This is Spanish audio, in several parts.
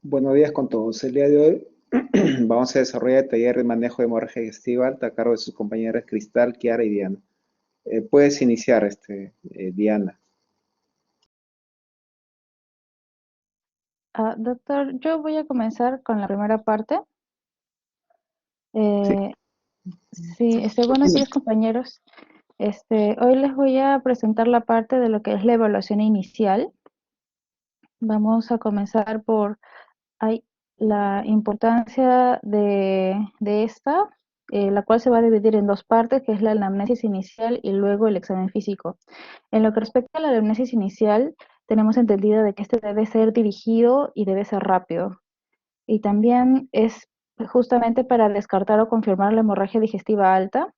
Buenos días con todos. El día de hoy vamos a desarrollar el taller de manejo de hemorragia digestiva alta a cargo de sus compañeras Cristal, Kiara y Diana. Puedes iniciar, Diana. Doctor, yo voy a comenzar con la primera parte. Sí. Eh, sí, buenos días compañeros. Hoy les voy a presentar la parte de lo que es la evaluación inicial. Vamos a comenzar por ay, la importancia de esta, la cual se va a dividir en dos partes, que es la anamnesis inicial y luego el examen físico. En lo que respecta a la anamnesis inicial, tenemos entendido de que este debe ser dirigido y debe ser rápido. Y también es justamente para descartar o confirmar la hemorragia digestiva alta.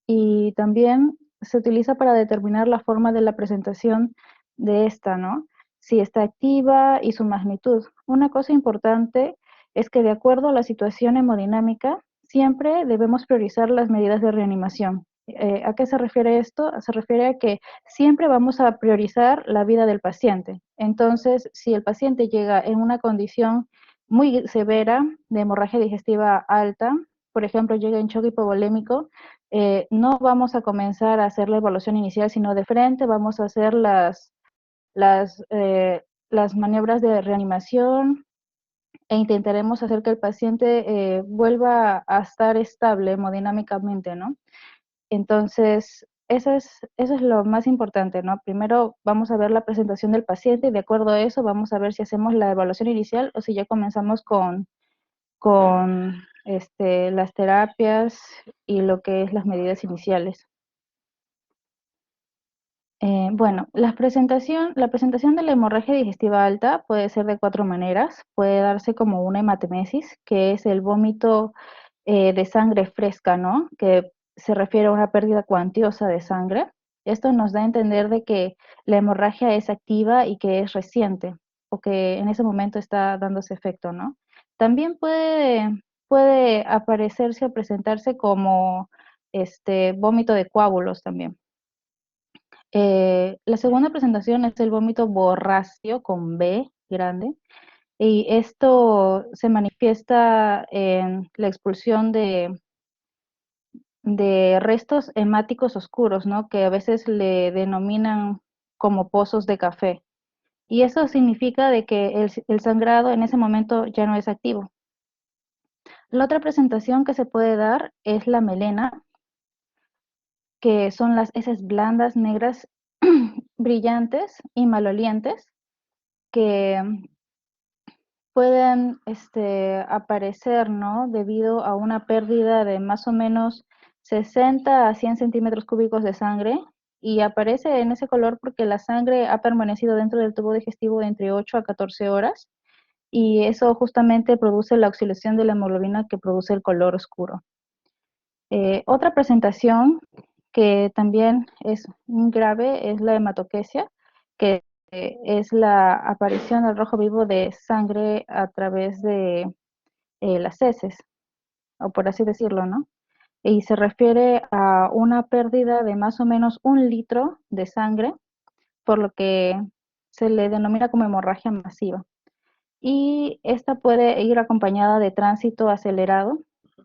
Y también se utiliza para determinar la forma de la presentación de esta, ¿no? Si está activa y su magnitud. Una cosa importante es que de acuerdo a la situación hemodinámica, siempre debemos priorizar las medidas de reanimación. ¿A qué se refiere esto? Se refiere a que siempre vamos a priorizar la vida del paciente. Entonces, si el paciente llega en una condición muy severa de hemorragia digestiva alta, por ejemplo, llega en shock hipovolémico, no vamos a comenzar a hacer la evaluación inicial, sino de frente vamos a hacer las, eh, las maniobras de reanimación e intentaremos hacer que el paciente vuelva a estar estable hemodinámicamente, ¿no? Entonces, eso es lo más importante, ¿no? Primero vamos a ver la presentación del paciente y de acuerdo a eso vamos a ver si hacemos la evaluación inicial o si ya comenzamos con las terapias y lo que es las medidas iniciales. Bueno, la presentación de la hemorragia digestiva alta puede ser de cuatro maneras. Puede darse como una hematemesis, que es el vómito de sangre fresca, ¿no? Que se refiere a una pérdida cuantiosa de sangre. Esto nos da a entender de que la hemorragia es activa y que es reciente, o que en ese momento está dándose efecto, ¿no? También puede aparecerse o presentarse como vómito de coágulos también. La segunda presentación es el vómito borráceo con B grande, y esto se manifiesta en la expulsión de restos hemáticos oscuros, ¿no? Que a veces le denominan como pozos de café. Y eso significa de que el sangrado en ese momento ya no es activo. La otra presentación que se puede dar es la melena, que son las heces blandas, negras, brillantes y malolientes, que pueden aparecer, ¿no? Debido a una pérdida de más o menos 60 a 100 centímetros cúbicos de sangre, y aparece en ese color porque la sangre ha permanecido dentro del tubo digestivo de entre 8 a 14 horas, y eso justamente produce la oxidación de la hemoglobina que produce el color oscuro. Otra presentación que también es grave es la hematoquesia, que es la aparición al rojo vivo de sangre a través de las heces, o por así decirlo, ¿no? Y se refiere a una pérdida de más o menos 1 litro de sangre, por lo que se le denomina como hemorragia masiva. Y esta puede ir acompañada de tránsito acelerado,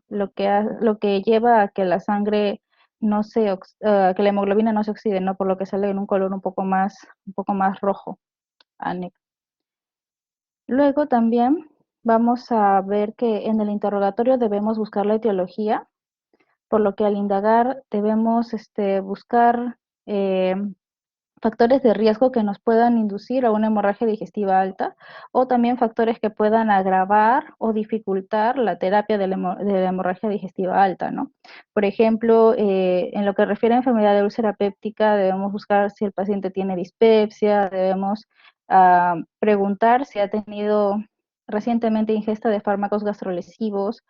lo que lleva a que la sangre no se, que la hemoglobina no se oxide, ¿no? Por lo que sale en un color un poco más rojo, a negro. Luego también vamos a ver que en el interrogatorio debemos buscar la etiología, por lo que al indagar debemos buscar eh, factores de riesgo que nos puedan inducir a una hemorragia digestiva alta, o también factores que puedan agravar o dificultar la terapia de la hemorragia digestiva alta, ¿no? Por ejemplo, en lo que refiere a enfermedad de úlcera péptica, debemos buscar si el paciente tiene dispepsia, debemos preguntar si ha tenido recientemente ingesta de fármacos gastrolesivos,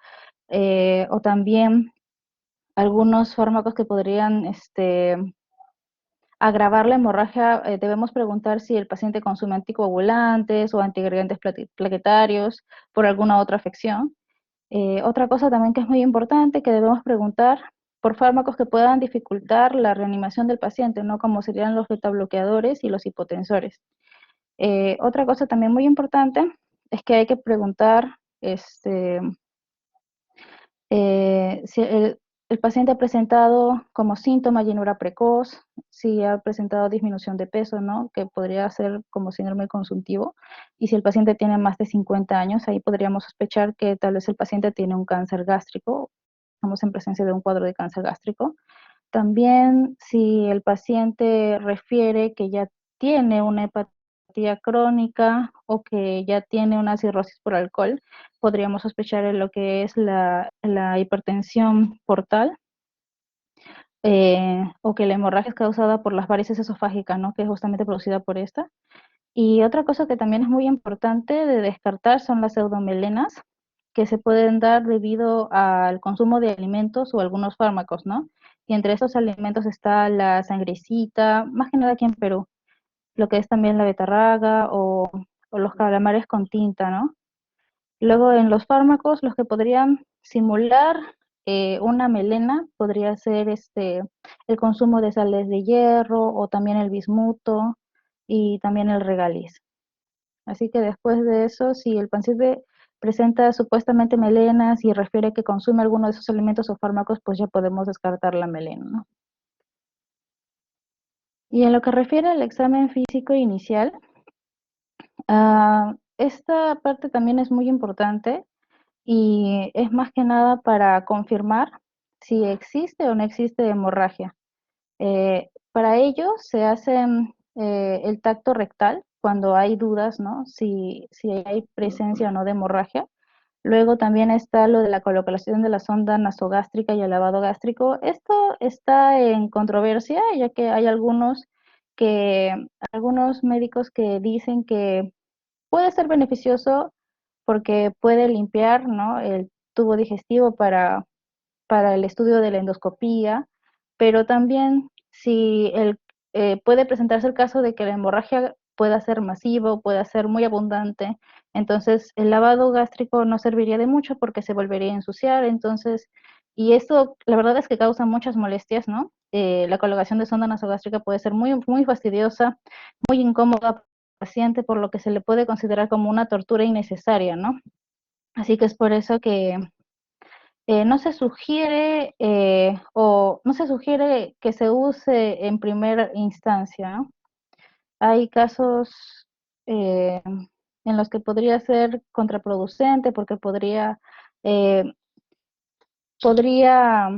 o también algunos fármacos que podrían agravar la hemorragia. Debemos preguntar si el paciente consume anticoagulantes o antiagregantes plaquetarios por alguna otra afección. Otra cosa también que es muy importante, que debemos preguntar por fármacos que puedan dificultar la reanimación del paciente, ¿no? Como serían los betabloqueadores y los hipotensores. Otra cosa también muy importante es que hay que preguntar si el paciente ha presentado como síntoma llenura precoz, si ha presentado disminución de peso, ¿no? Que podría ser como síndrome consuntivo. Y si el paciente tiene más de 50 años, ahí podríamos sospechar que tal vez el paciente tiene un cáncer gástrico, estamos en presencia de un cuadro de cáncer gástrico. También si el paciente refiere que ya tiene una hepatía crónica o que ya tiene una cirrosis por alcohol, podríamos sospechar en lo que es la hipertensión portal, o que la hemorragia es causada por las varices esofágicas, ¿no? Que es justamente producida por esta. Y otra cosa que también es muy importante de descartar son las pseudomelenas, que se pueden dar debido al consumo de alimentos o algunos fármacos, ¿no? Y entre estos alimentos está la sangrecita, más que nada aquí en Perú, lo que es también la betarraga o los calamares con tinta, ¿no? Luego en los fármacos, los que podrían simular una melena podría ser el consumo de sales de hierro o también el bismuto y también el regaliz. Así que después de eso, si el paciente presenta supuestamente melenas y refiere que consume alguno de esos alimentos o fármacos, pues ya podemos descartar la melena, ¿no? Y en lo que refiere al examen físico inicial, esta parte también es muy importante y es más que nada para confirmar si existe o no existe hemorragia. Para ello se hace el tacto rectal cuando hay dudas, ¿no? Si hay presencia o no de hemorragia. Luego también está lo de la colocación de la sonda nasogástrica y el lavado gástrico. Esto está en controversia, ya que hay que, algunos médicos que dicen que puede ser beneficioso porque puede limpiar, ¿no? El tubo digestivo para el estudio de la endoscopía, pero también si puede presentarse el caso de que la hemorragia pueda ser masiva, pueda ser muy abundante, entonces el lavado gástrico no serviría de mucho porque se volvería a ensuciar, entonces, y esto la verdad es que causa muchas molestias, ¿no? La colocación de sonda nasogástrica puede ser muy, muy fastidiosa, muy incómoda para el paciente, por lo que se le puede considerar como una tortura innecesaria, ¿no? Así que es por eso que no se sugiere o no se sugiere que se use en primera instancia, ¿no? Hay casos eh, en los que podría ser contraproducente porque eh, podría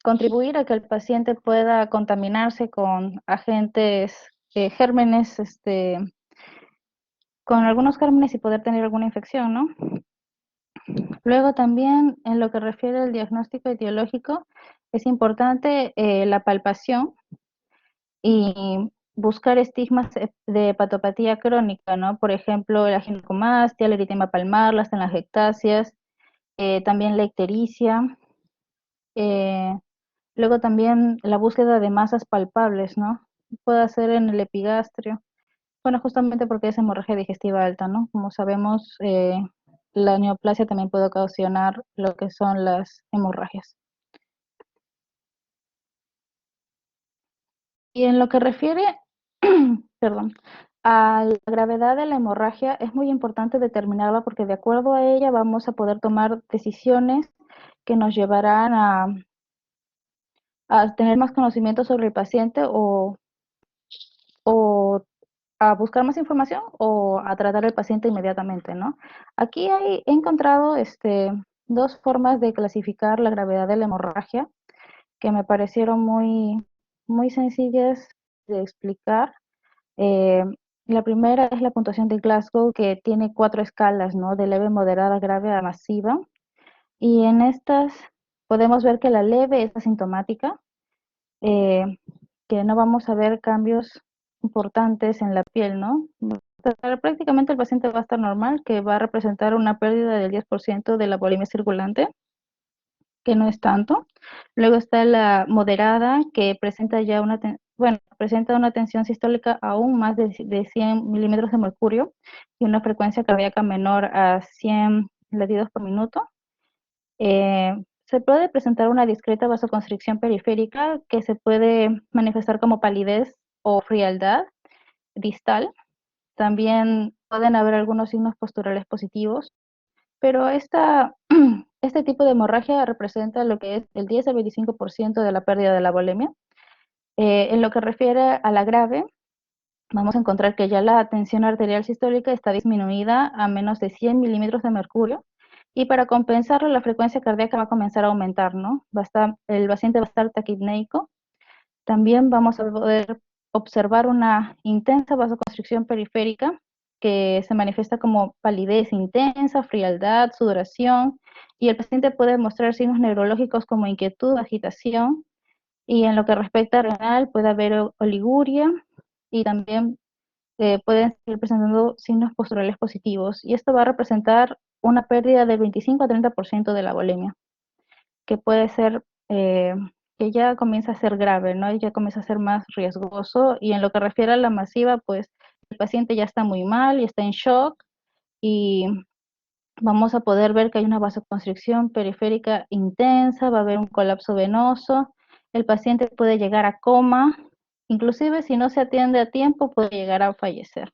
contribuir a que el paciente pueda contaminarse con agentes, gérmenes, con algunos gérmenes y poder tener alguna infección, ¿no? Luego también en lo que refiere al diagnóstico etiológico, es importante la palpación y buscar estigmas de hepatopatía crónica, ¿no? Por ejemplo, la ginecomastia, el eritema palmar, las telangiectasias, también la ictericia. eh, Luego también la búsqueda de masas palpables, ¿no? Puede ser en el epigastrio. Bueno, justamente porque es hemorragia digestiva alta, ¿no? Como sabemos, la neoplasia también puede ocasionar lo que son las hemorragias. Y en lo que refiere, perdón, a la gravedad de la hemorragia, es muy importante determinarla porque de acuerdo a ella vamos a poder tomar decisiones que nos llevarán a tener más conocimiento sobre el paciente o a buscar más información o a tratar al paciente inmediatamente, ¿no? Aquí he encontrado dos formas de clasificar la gravedad de la hemorragia que me parecieron muy, muy sencillas de explicar. Eh, la primera es la puntuación de Glasgow, que tiene 4 escalas, ¿no? De leve, moderada, grave a masiva. Y en estas podemos ver que la leve es asintomática, eh, que no vamos a ver cambios importantes en la piel, ¿no? Prácticamente el paciente va a estar normal, que va a representar una pérdida del 10% de la volemia circulante, que no es tanto. Luego está la moderada, que presenta ya presenta una tensión sistólica aún más de 100 milímetros de mercurio y una frecuencia cardíaca menor a 100 latidos por minuto. Se puede presentar una discreta vasoconstricción periférica que se puede manifestar como palidez o frialdad distal. También pueden haber algunos signos posturales positivos, pero este tipo de hemorragia representa lo que es el 10 al 25% de la pérdida de la volemia. En lo que refiere a la grave, vamos a encontrar que ya la tensión arterial sistólica está disminuida a menos de 100 milímetros de mercurio, y para compensarlo la frecuencia cardíaca va a comenzar a aumentar, ¿no? El paciente va a estar taquipnéico. También vamos a poder observar una intensa vasoconstricción periférica que se manifiesta como palidez intensa, frialdad, sudoración, y el paciente puede mostrar signos neurológicos como inquietud, agitación, y en lo que respecta a renal puede haber oliguria, y también pueden seguir presentando signos posturales positivos, y esto va a representar una pérdida del 25 a 30% de la volemia, que puede ser, que ya comienza a ser grave, ¿no? Y ya comienza a ser más riesgoso, y en lo que refiere a la masiva, pues el paciente ya está muy mal y está en shock, y vamos a poder ver que hay una vasoconstricción periférica intensa, va a haber un colapso venoso, el paciente puede llegar a coma, inclusive si no se atiende a tiempo puede llegar a fallecer.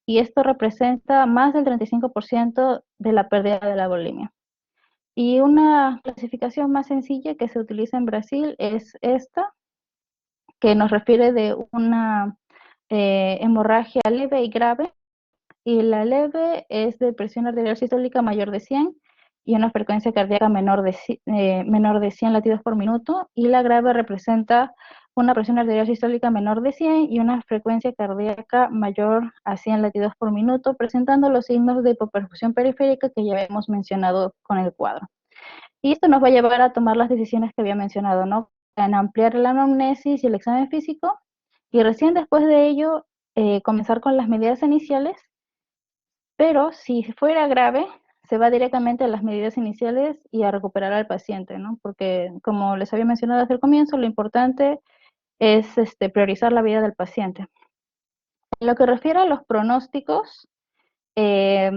Y esto representa más del 35% de la pérdida de la volemia. Y una clasificación más sencilla que se utiliza en Brasil es esta, que nos refiere de una hemorragia leve y grave, y la leve es de presión arterial sistólica mayor de 100 y una frecuencia cardíaca menor de 100 latidos por minuto, y la grave representa una presión arterial sistólica menor de 100 y una frecuencia cardíaca mayor a 100 latidos por minuto, presentando los signos de hipoperfusión periférica que ya hemos mencionado con el cuadro. Y esto nos va a llevar a tomar las decisiones que había mencionado, ¿no? En ampliar la anamnesis y el examen físico, y recién después de ello comenzar con las medidas iniciales, pero si fuera grave, se va directamente a las medidas iniciales y a recuperar al paciente, ¿no? Porque, como les había mencionado desde el comienzo, lo importante es priorizar la vida del paciente. En lo que refiere a los pronósticos, eh,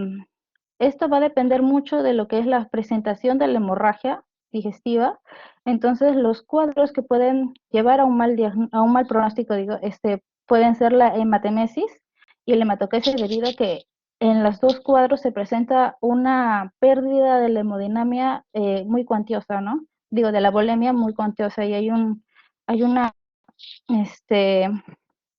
esto va a depender mucho de lo que es la presentación de la hemorragia digestiva. Entonces, los cuadros que pueden llevar a un mal pronóstico, digo, pueden ser la hematemesis y el hematoquesis, debido a que en los dos cuadros se presenta una pérdida de la hemodinamia muy cuantiosa, ¿no? Digo, de la volemia muy cuantiosa, y hay una este,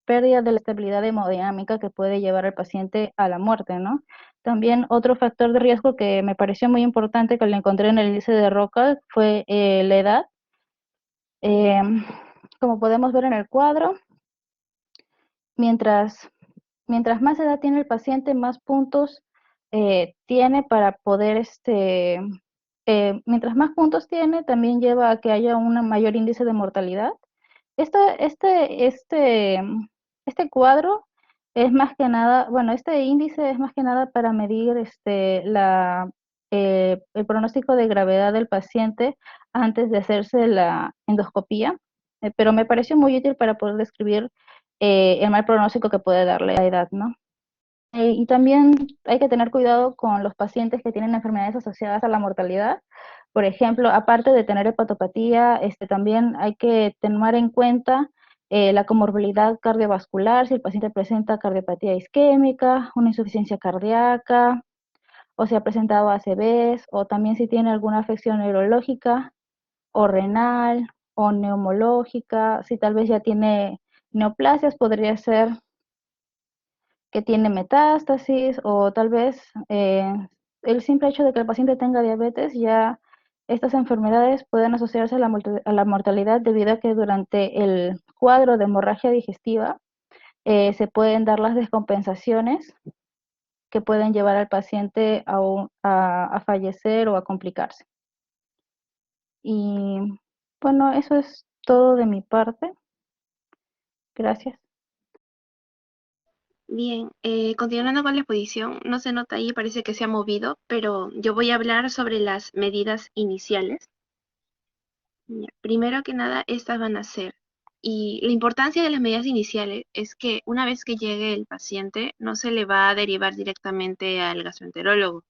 pérdida de la estabilidad hemodinámica que puede llevar al paciente a la muerte, ¿no? También otro factor de riesgo que me pareció muy importante, que lo encontré en el índice de Roca, fue la edad. Eh, Como podemos ver en el cuadro, mientras, mientras más edad tiene el paciente, más puntos tiene para poder, mientras más puntos tiene, también lleva a que haya un mayor índice de mortalidad. Este, este, este, este cuadro es más que nada, bueno, este índice es más que nada para medir el pronóstico de gravedad del paciente antes de hacerse la endoscopía, pero me pareció muy útil para poder describir el mal pronóstico que puede darle la edad, ¿no? Y también hay que tener cuidado con los pacientes que tienen enfermedades asociadas a la mortalidad. Por ejemplo, aparte de tener hepatopatía, también hay que tomar en cuenta la comorbilidad cardiovascular, si el paciente presenta cardiopatía isquémica, una insuficiencia cardíaca, o si ha presentado ACVs, o también si tiene alguna afección neurológica o renal o neumológica, si tal vez ya tiene neoplasias, podría ser que tiene metástasis, o tal vez el simple hecho de que el paciente tenga diabetes, ya estas enfermedades pueden asociarse a la mortalidad, debido a que durante el cuadro de hemorragia digestiva se pueden dar las descompensaciones que pueden llevar al paciente a fallecer o a complicarse. Y bueno, eso es todo de mi parte. Gracias. Bien, continuando con la exposición, no se nota ahí, parece que se ha movido, pero yo voy a hablar sobre las medidas iniciales. Ya, primero que nada, estas van a ser, y la importancia de las medidas iniciales es que una vez que llegue el paciente, no se le va a derivar directamente al gastroenterólogo.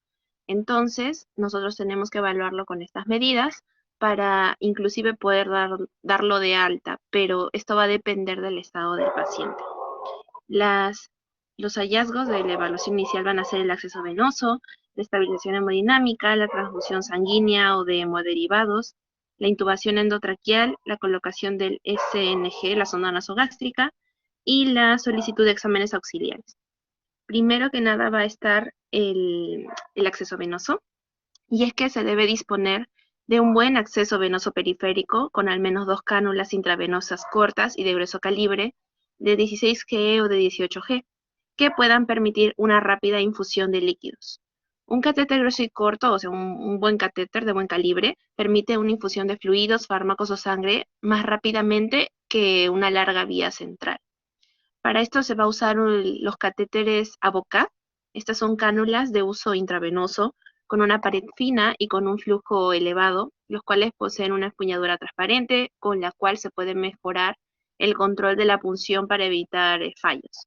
Entonces, nosotros tenemos que evaluarlo con estas medidas para inclusive poder darlo de alta, pero esto va a depender del estado del paciente. Las Los hallazgos de la evaluación inicial van a ser el acceso venoso, la estabilización hemodinámica, la transfusión sanguínea o de hemoderivados, la intubación endotraqueal, la colocación del SNG, la sonda nasogástrica, y la solicitud de exámenes auxiliares. Primero que nada va a estar el acceso venoso, y es que se debe disponer de un buen acceso venoso periférico con al menos 2 cánulas intravenosas cortas y de grueso calibre de 16G o de 18G, que puedan permitir una rápida infusión de líquidos. Un catéter grueso y corto, o sea, un buen catéter de buen calibre, permite una infusión de fluidos, fármacos o sangre más rápidamente que una larga vía central. Para esto se va a usar los catéteres Avocat. Estas son cánulas de uso intravenoso con una pared fina y con un flujo elevado, los cuales poseen una empuñadura transparente con la cual se puede mejorar el control de la punción para evitar fallos.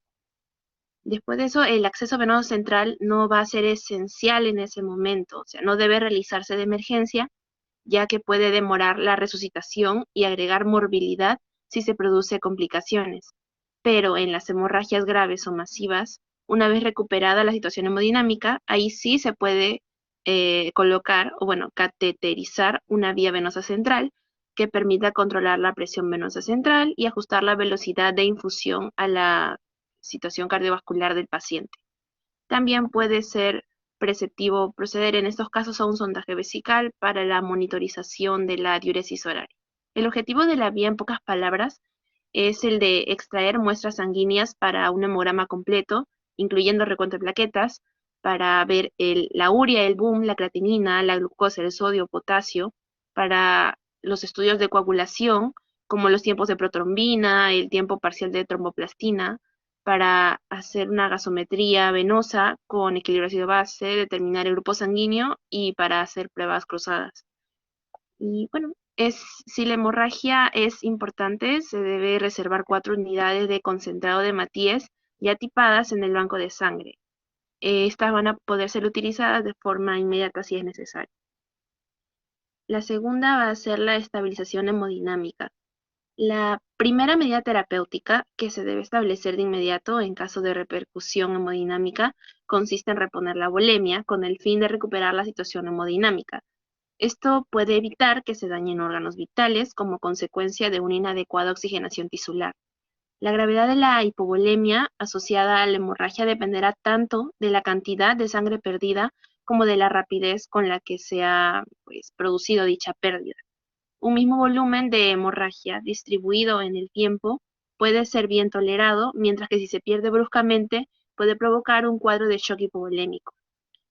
Después de eso, el acceso venoso central no va a ser esencial en ese momento, o sea, no debe realizarse de emergencia, ya que puede demorar la resucitación y agregar morbilidad si se produce complicaciones. Pero en las hemorragias graves o masivas, una vez recuperada la situación hemodinámica, ahí sí se puede colocar, o bueno, cateterizar una vía venosa central que permita controlar la presión venosa central y ajustar la velocidad de infusión a la situación cardiovascular del paciente. También puede ser preceptivo proceder en estos casos a un sondaje vesical para la monitorización de la diuresis horaria. El objetivo de la vía, en pocas palabras, es el de extraer muestras sanguíneas para un hemograma completo, incluyendo recuento de plaquetas, para ver la urea, el BUM, la creatinina, la glucosa, el sodio, potasio, para los estudios de coagulación, como los tiempos de protrombina, el tiempo parcial de tromboplastina, para hacer una gasometría venosa con equilibrio ácido-base, determinar el grupo sanguíneo y para hacer pruebas cruzadas. Y bueno, si la hemorragia es importante, se debe reservar 4 unidades de concentrado de Matías ya tipadas en el banco de sangre. Estas van a poder ser utilizadas de forma inmediata si es necesario. La segunda va a ser la estabilización hemodinámica. La primera medida terapéutica que se debe establecer de inmediato en caso de repercusión hemodinámica consiste en reponer la volemia con el fin de recuperar la situación hemodinámica. Esto puede evitar que se dañen órganos vitales como consecuencia de una inadecuada oxigenación tisular. La gravedad de la hipovolemia asociada a la hemorragia dependerá tanto de la cantidad de sangre perdida como de la rapidez con la que se ha producido dicha pérdida. Un mismo volumen de hemorragia distribuido en el tiempo puede ser bien tolerado, mientras que si se pierde bruscamente puede provocar un cuadro de shock hipovolémico.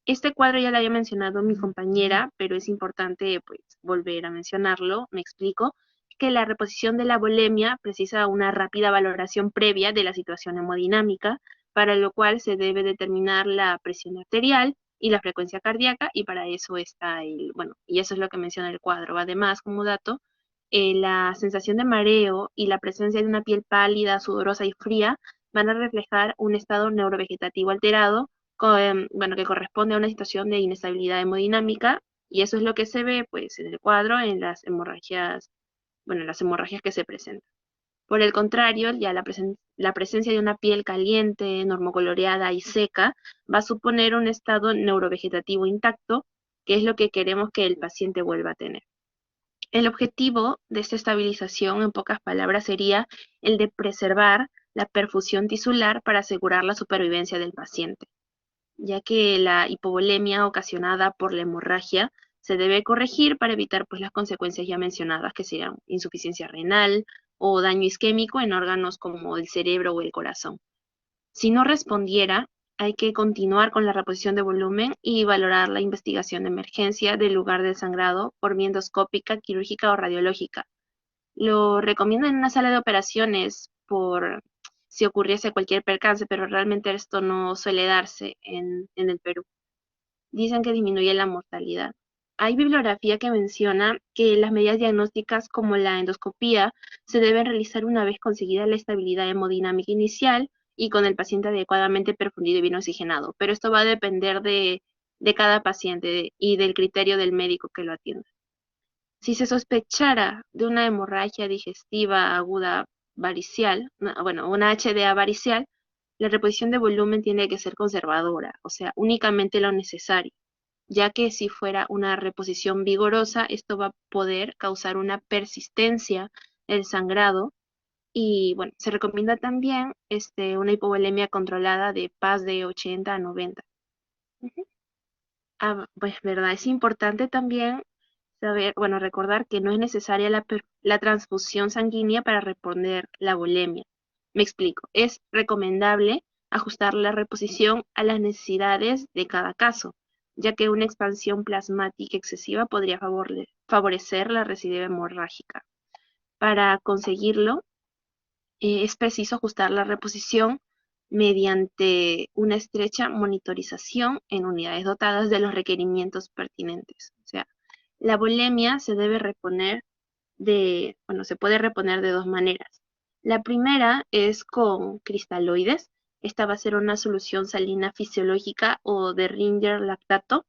Este cuadro ya lo había mencionado mi compañera, pero es importante volver a mencionarlo. Me explico, que la reposición de la volemia precisa una rápida valoración previa de la situación hemodinámica, para lo cual se debe determinar la presión arterial y la frecuencia cardíaca, y para eso está y eso es lo que menciona el cuadro. Además, como dato, la sensación de mareo y la presencia de una piel pálida, sudorosa y fría van a reflejar un estado neurovegetativo alterado, que corresponde a una situación de inestabilidad hemodinámica, y eso es lo que se ve en el cuadro en las hemorragias, las hemorragias que se presentan. Por el contrario, ya la presencia de una piel caliente, normocoloreada y seca va a suponer un estado neurovegetativo intacto, que es lo que queremos que el paciente vuelva a tener. El objetivo de esta estabilización, en pocas palabras, sería el de preservar la perfusión tisular para asegurar la supervivencia del paciente, ya que la hipovolemia ocasionada por la hemorragia se debe corregir para evitar las consecuencias ya mencionadas, que serían insuficiencia renal o daño isquémico en órganos como el cerebro o el corazón. Si no respondiera, hay que continuar con la reposición de volumen y valorar la investigación de emergencia del lugar del sangrado por vía endoscópica, quirúrgica o radiológica. Lo recomiendan en una sala de operaciones por si ocurriese cualquier percance, pero realmente esto no suele darse en el Perú. Dicen que disminuye la mortalidad. Hay bibliografía que menciona que las medidas diagnósticas como la endoscopía se deben realizar una vez conseguida la estabilidad hemodinámica inicial y con el paciente adecuadamente perfundido y bien oxigenado, pero esto va a depender de cada paciente y del criterio del médico que lo atienda. Si se sospechara de una hemorragia digestiva aguda varicial, una HDA varicial, la reposición de volumen tiene que ser conservadora, o sea, únicamente lo necesario, ya que si fuera una reposición vigorosa, esto va a poder causar una persistencia del sangrado y bueno, se recomienda también una hipovolemia controlada de PAS de 80 a 90. Ujú. Pues verdad, es importante también saber, bueno, recordar que no es necesaria la transfusión sanguínea para reponer la volemia. Me explico, es recomendable ajustar la reposición a las necesidades de cada caso, ya que una expansión plasmática excesiva podría favorecer la recidiva hemorrágica. Para conseguirlo, es preciso ajustar la reposición mediante una estrecha monitorización en unidades dotadas de los requerimientos pertinentes. O sea, la volemia se debe reponer se puede reponer de dos maneras. La primera es con cristaloides. Esta va a ser una solución salina fisiológica o de Ringer lactato,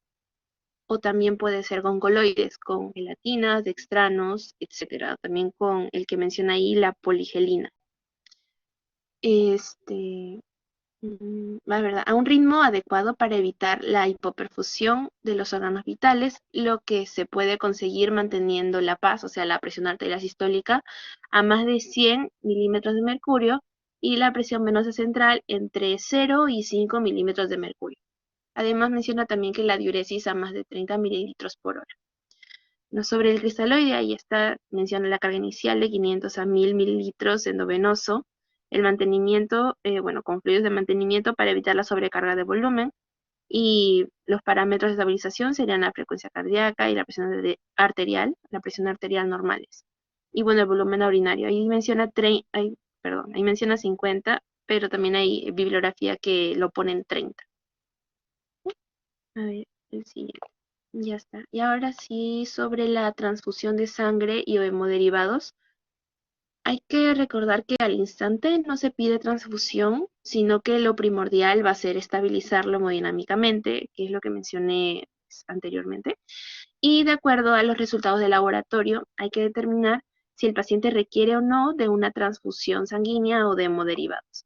o también puede ser con coloides, con gelatinas, dextranos, etcétera. También con el que menciona ahí, la poligelina. La verdad, a un ritmo adecuado para evitar la hipoperfusión de los órganos vitales, lo que se puede conseguir manteniendo la paz, o sea, la presión arterial sistólica, a más de 100 milímetros de mercurio y la presión venosa central entre 0 y 5 milímetros de mercurio. Además, menciona también que la diuresis a más de 30 mililitros por hora. No, sobre el cristaloide, ahí está, menciona la carga inicial de 500 a 1000 mililitros endovenoso, el mantenimiento, con fluidos de mantenimiento para evitar la sobrecarga de volumen, y los parámetros de estabilización serían la frecuencia cardíaca y la presión arterial normales. Y bueno, el volumen urinario, ahí menciona 50, pero también hay bibliografía que lo pone en 30. A ver, el siguiente. Ya está. Y ahora sí, sobre la transfusión de sangre y o hemoderivados. Hay que recordar que al instante no se pide transfusión, sino que lo primordial va a ser estabilizarlo hemodinámicamente, que es lo que mencioné anteriormente. Y de acuerdo a los resultados de laboratorio, hay que determinar si el paciente requiere o no de una transfusión sanguínea o de hemoderivados.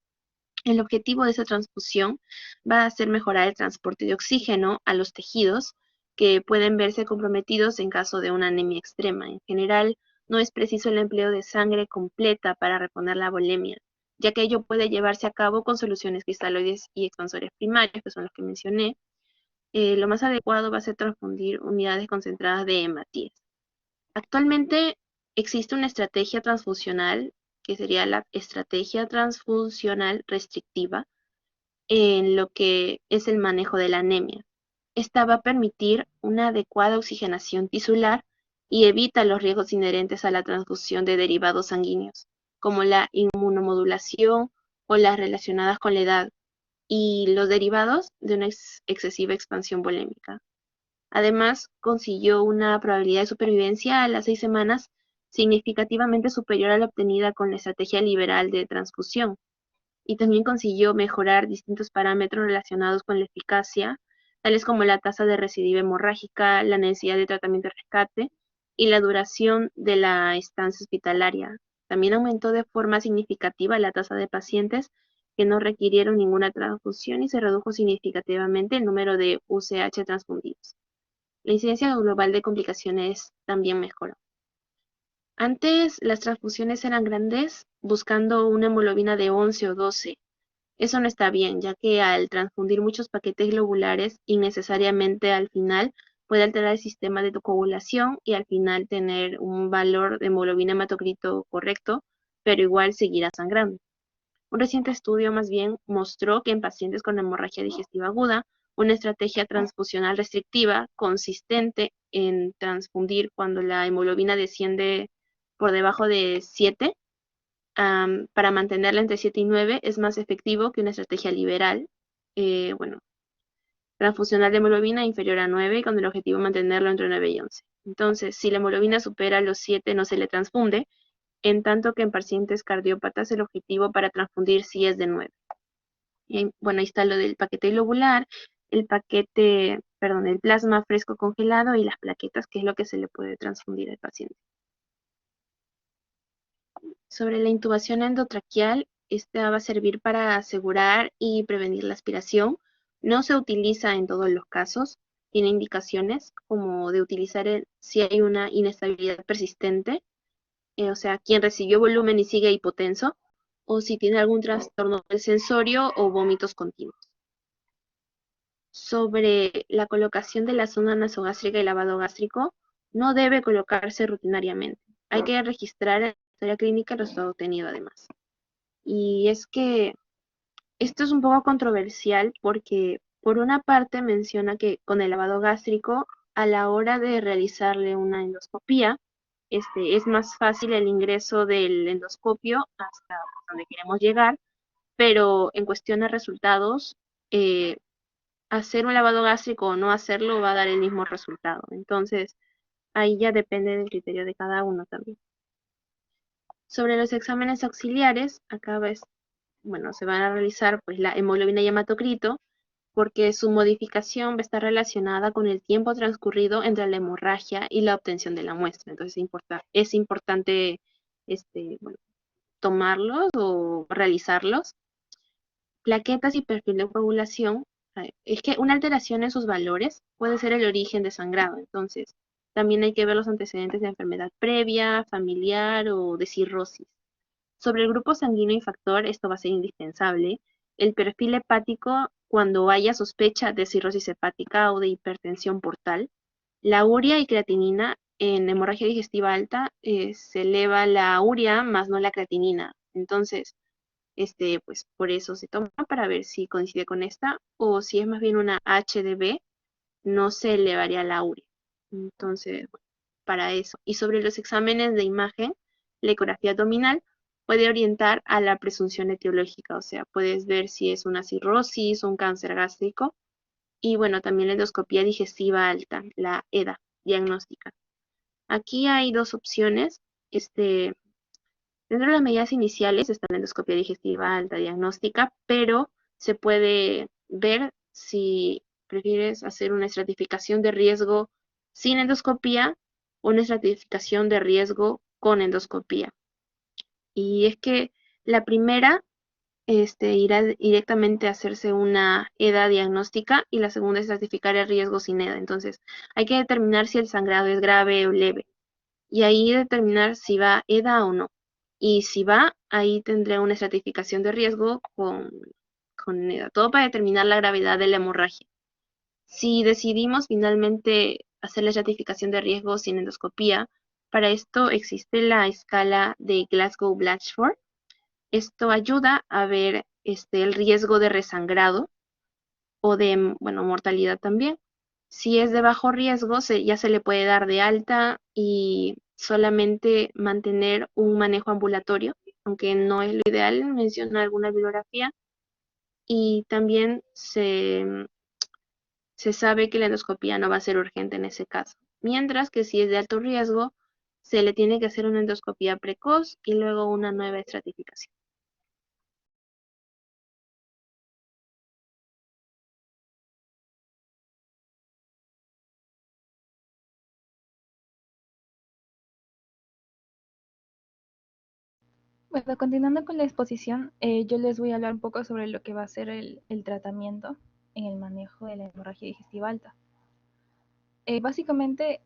El objetivo de esa transfusión va a ser mejorar el transporte de oxígeno a los tejidos que pueden verse comprometidos en caso de una anemia extrema. En general, no es preciso el empleo de sangre completa para reponer la volemia, ya que ello puede llevarse a cabo con soluciones cristaloides y expansores primarios, que son los que mencioné. Lo más adecuado va a ser transfundir unidades concentradas de hematíes. Actualmente existe una estrategia transfusional, que sería la estrategia transfusional restrictiva, en lo que es el manejo de la anemia. Esta va a permitir una adecuada oxigenación tisular y evita los riesgos inherentes a la transfusión de derivados sanguíneos, como la inmunomodulación o las relacionadas con la edad, y los derivados de una excesiva expansión volémica. Además, consiguió una probabilidad de supervivencia a las 6 semanas significativamente superior a la obtenida con la estrategia liberal de transfusión, y también consiguió mejorar distintos parámetros relacionados con la eficacia, tales como la tasa de recidiva hemorrágica, la necesidad de tratamiento de rescate y la duración de la estancia hospitalaria. También aumentó de forma significativa la tasa de pacientes que no requirieron ninguna transfusión y se redujo significativamente el número de UCH transfundidos. La incidencia global de complicaciones también mejoró. Antes las transfusiones eran grandes, buscando una hemoglobina de 11 o 12. Eso no está bien, ya que al transfundir muchos paquetes globulares, innecesariamente al final puede alterar el sistema de coagulación y al final tener un valor de hemoglobina hematocrito correcto, pero igual seguirá sangrando. Un reciente estudio más bien mostró que en pacientes con hemorragia digestiva aguda, una estrategia transfusional restrictiva consistente en transfundir cuando la hemoglobina desciende por debajo de 7, para mantenerla entre 7 y 9 es más efectivo que una estrategia liberal, eh, bueno, transfusional de hemoglobina inferior a 9 con el objetivo de mantenerlo entre 9 y 11. Entonces, si la hemoglobina supera los 7 no se le transfunde, en tanto que en pacientes cardiópatas el objetivo para transfundir sí es de 9. Y bueno, ahí está lo del paquete globular, el plasma fresco congelado y las plaquetas, que es lo que se le puede transfundir al paciente. Sobre la intubación endotraqueal, esta va a servir para asegurar y prevenir la aspiración. No se utiliza en todos los casos. Tiene indicaciones como de utilizar si hay una inestabilidad persistente, o sea, quien recibió volumen y sigue hipotenso, o si tiene algún trastorno del sensorio o vómitos continuos. Sobre la colocación de la sonda nasogástrica y lavado gástrico, no debe colocarse rutinariamente. Hay que registrar en la historia clínica el resultado obtenido además. Y es que esto es un poco controversial porque por una parte menciona que con el lavado gástrico, a la hora de realizarle una endoscopía, es más fácil el ingreso del endoscopio hasta donde queremos llegar, pero en cuestión de resultados, eh, hacer un lavado gástrico o no hacerlo va a dar el mismo resultado. Entonces, ahí ya depende del criterio de cada uno también. Sobre los exámenes auxiliares, acá se van a realizar pues la hemoglobina y hematocrito, porque su modificación va a estar relacionada con el tiempo transcurrido entre la hemorragia y la obtención de la muestra. Entonces es importante tomarlos o realizarlos. Plaquetas y perfil de coagulación, es que una alteración en sus valores puede ser el origen de sangrado. Entonces, también hay que ver los antecedentes de enfermedad previa, familiar o de cirrosis. Sobre el grupo sanguíneo y factor, esto va a ser indispensable. El perfil hepático cuando haya sospecha de cirrosis hepática o de hipertensión portal. La urea y creatinina en hemorragia digestiva alta, se eleva la urea más no la creatinina. Entonces, pues por eso se toma para ver si coincide con esta o si es más bien una HDB, no se elevaría la urea. Entonces, bueno, para eso. Y sobre los exámenes de imagen, la ecografía abdominal puede orientar a la presunción etiológica, o sea, puedes ver si es una cirrosis o un cáncer gástrico. Y bueno, también la endoscopía digestiva alta, la EDA, diagnóstica. Aquí hay dos opciones. Dentro de las medidas iniciales está la endoscopia digestiva alta diagnóstica, pero se puede ver si prefieres hacer una estratificación de riesgo sin endoscopía o una estratificación de riesgo con endoscopía. Y es que la primera irá directamente a hacerse una EDA diagnóstica y la segunda es estratificar el riesgo sin EDA. Entonces, hay que determinar si el sangrado es grave o leve y ahí determinar si va EDA o no. Y si va, ahí tendré una estratificación de riesgo con EDA. Todo para determinar la gravedad de la hemorragia. Si decidimos finalmente hacer la estratificación de riesgo sin endoscopía, para esto existe la escala de Glasgow-Blatchford. Esto ayuda a ver el riesgo de resangrado o de, mortalidad también. Si es de bajo riesgo, ya se le puede dar de alta y solamente mantener un manejo ambulatorio, aunque no es lo ideal, menciona alguna bibliografía. Y también se sabe que la endoscopía no va a ser urgente en ese caso. Mientras que si es de alto riesgo, se le tiene que hacer una endoscopía precoz y luego una nueva estratificación. Bueno, continuando con la exposición, yo les voy a hablar un poco sobre lo que va a ser el tratamiento en el manejo de la hemorragia digestiva alta. Básicamente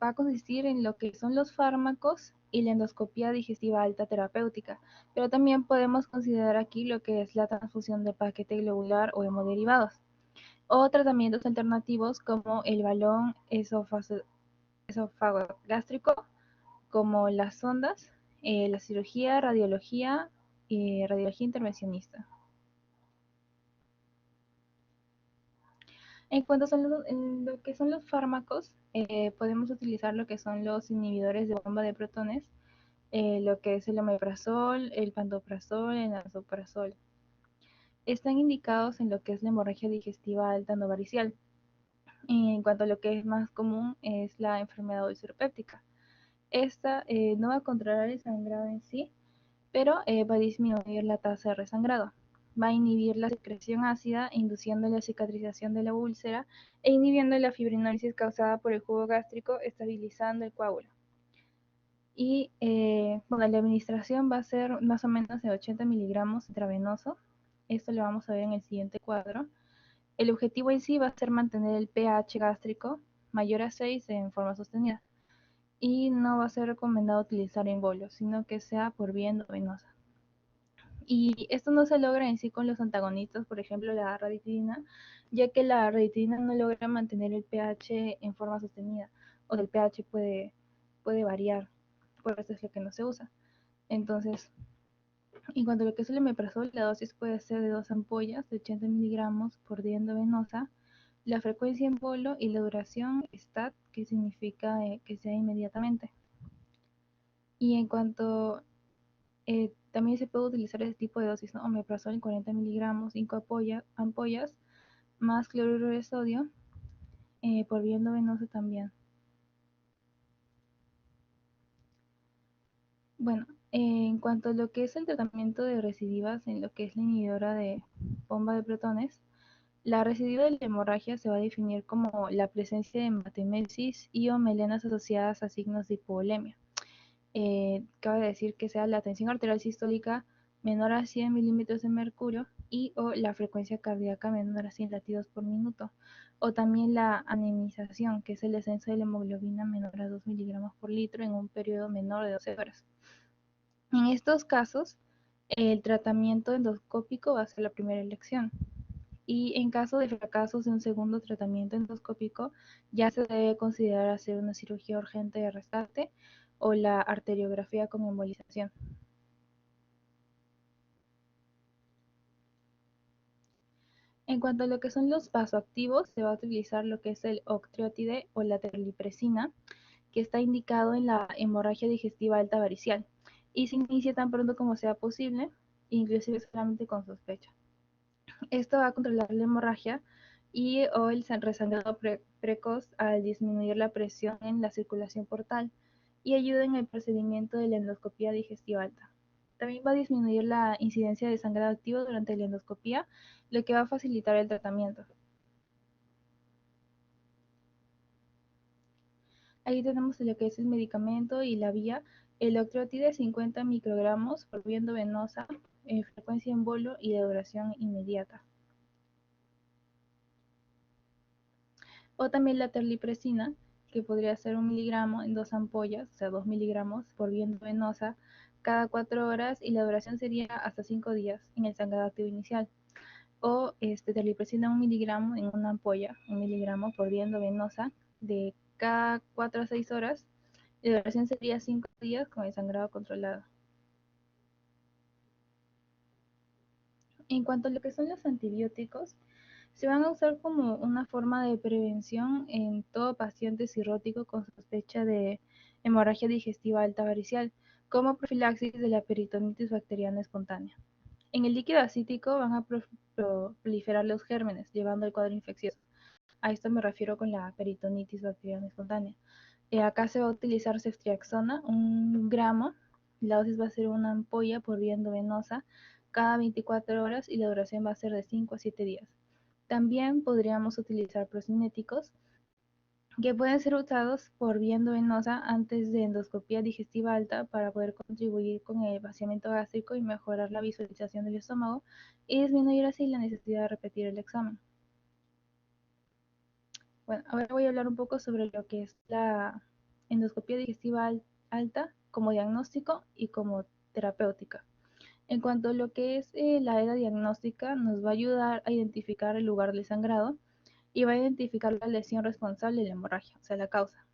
va a consistir en lo que son los fármacos y la endoscopía digestiva alta terapéutica, pero también podemos considerar aquí lo que es la transfusión de paquete globular o hemoderivados, o tratamientos alternativos como el balón esofagogástrico, como las sondas, la cirugía, radiología y radiología intervencionista. En cuanto a lo que son los fármacos, podemos utilizar lo que son los inhibidores de bomba de protones, lo que es el omeprazol, el pantoprazol, el lansoprazol. Están indicados en lo que es la hemorragia digestiva alta no varicial. En cuanto a lo que es más común es la enfermedad ulceropéptica. Esta no va a controlar el sangrado en sí, pero va a disminuir la tasa de resangrado. Va a inhibir la secreción ácida, induciendo la cicatrización de la úlcera e inhibiendo la fibrinólisis causada por el jugo gástrico, estabilizando el coágulo. Y bueno, la administración va a ser más o menos de 80 miligramos intravenoso. Esto lo vamos a ver en el siguiente cuadro. El objetivo en sí va a ser mantener el pH gástrico mayor a 6 en forma sostenida. Y no va a ser recomendado utilizar en bolio, sino que sea por vía endovenosa. Y esto no se logra en sí con los antagonistas, por ejemplo la ranitidina, ya que la ranitidina no logra mantener el pH en forma sostenida, o el pH puede variar, por eso es lo que no se usa. Entonces, en cuanto a lo que es el omeprazol, la dosis puede ser de 2 ampollas de 80 miligramos por día endovenosa, la frecuencia en bolo y la duración STAT, que significa que sea inmediatamente. Y en cuanto también se puede utilizar ese tipo de dosis, ¿no? Omeprazol en 40 miligramos, 5 ampollas, más cloruro de sodio, por vía endovenosa también. Bueno, en cuanto a lo que es el tratamiento de recidivas en lo que es la inhibidora de bomba de protones, la recidiva de la hemorragia se va a definir como la presencia de hematemesis y o melenas asociadas a signos de hipovolemia. Cabe decir que sea la tensión arterial sistólica menor a 100 milímetros de mercurio y o la frecuencia cardíaca menor a 100 latidos por minuto, o también la anemización, que es el descenso de la hemoglobina menor a 2 miligramos por litro en un periodo menor de 12 horas. En estos casos, el tratamiento endoscópico va a ser la primera elección. Y en caso de fracasos de un segundo tratamiento endoscópico, ya se debe considerar hacer una cirugía urgente de rescate o la arteriografía con embolización. En cuanto a lo que son los vasoactivos, se va a utilizar lo que es el octreotide o la terlipresina, que está indicado en la hemorragia digestiva alta varicial y se inicia tan pronto como sea posible, inclusive solamente con sospecha. Esto va a controlar la hemorragia y o el resangrado precoz al disminuir la presión en la circulación portal y ayuda en el procedimiento de la endoscopía digestiva alta. También va a disminuir la incidencia de sangrado activo durante la endoscopía, lo que va a facilitar el tratamiento. Ahí tenemos lo que es el medicamento y la vía. El octreotide 50 microgramos por vía endovenosa, frecuencia en bolo y de duración inmediata. O también la terlipresina, que podría ser 1 miligramo en 2 ampollas, o sea 2 miligramos por vía endovenosa cada 4 horas y la duración sería hasta 5 días en el sangrado activo inicial. O terlipresina 1 miligramo en una ampolla, 1 miligramo por vía endovenosa de cada 4 a 6 horas y la duración sería 5 días con el sangrado controlado. En cuanto a lo que son los antibióticos, se van a usar como una forma de prevención en todo paciente cirrótico con sospecha de hemorragia digestiva alta varicial, como profilaxis de la peritonitis bacteriana espontánea. En el líquido acítico van a proliferar los gérmenes, llevando al cuadro infeccioso. A esto me refiero con la peritonitis bacteriana espontánea. Acá se va a utilizar ceftriaxona, 1 gramo. La dosis va a ser una ampolla por vía endovenosa cada 24 horas y la duración va a ser de 5 a 7 días. También podríamos utilizar procinéticos que pueden ser usados por vía endovenosa antes de endoscopía digestiva alta para poder contribuir con el vaciamiento gástrico y mejorar la visualización del estómago y disminuir así la necesidad de repetir el examen. Bueno, ahora voy a hablar un poco sobre lo que es la endoscopía digestiva alta como diagnóstico y como terapéutica. En cuanto a lo que es la era diagnóstica, nos va a ayudar a identificar el lugar del sangrado y va a identificar la lesión responsable de la hemorragia, o sea, la causa.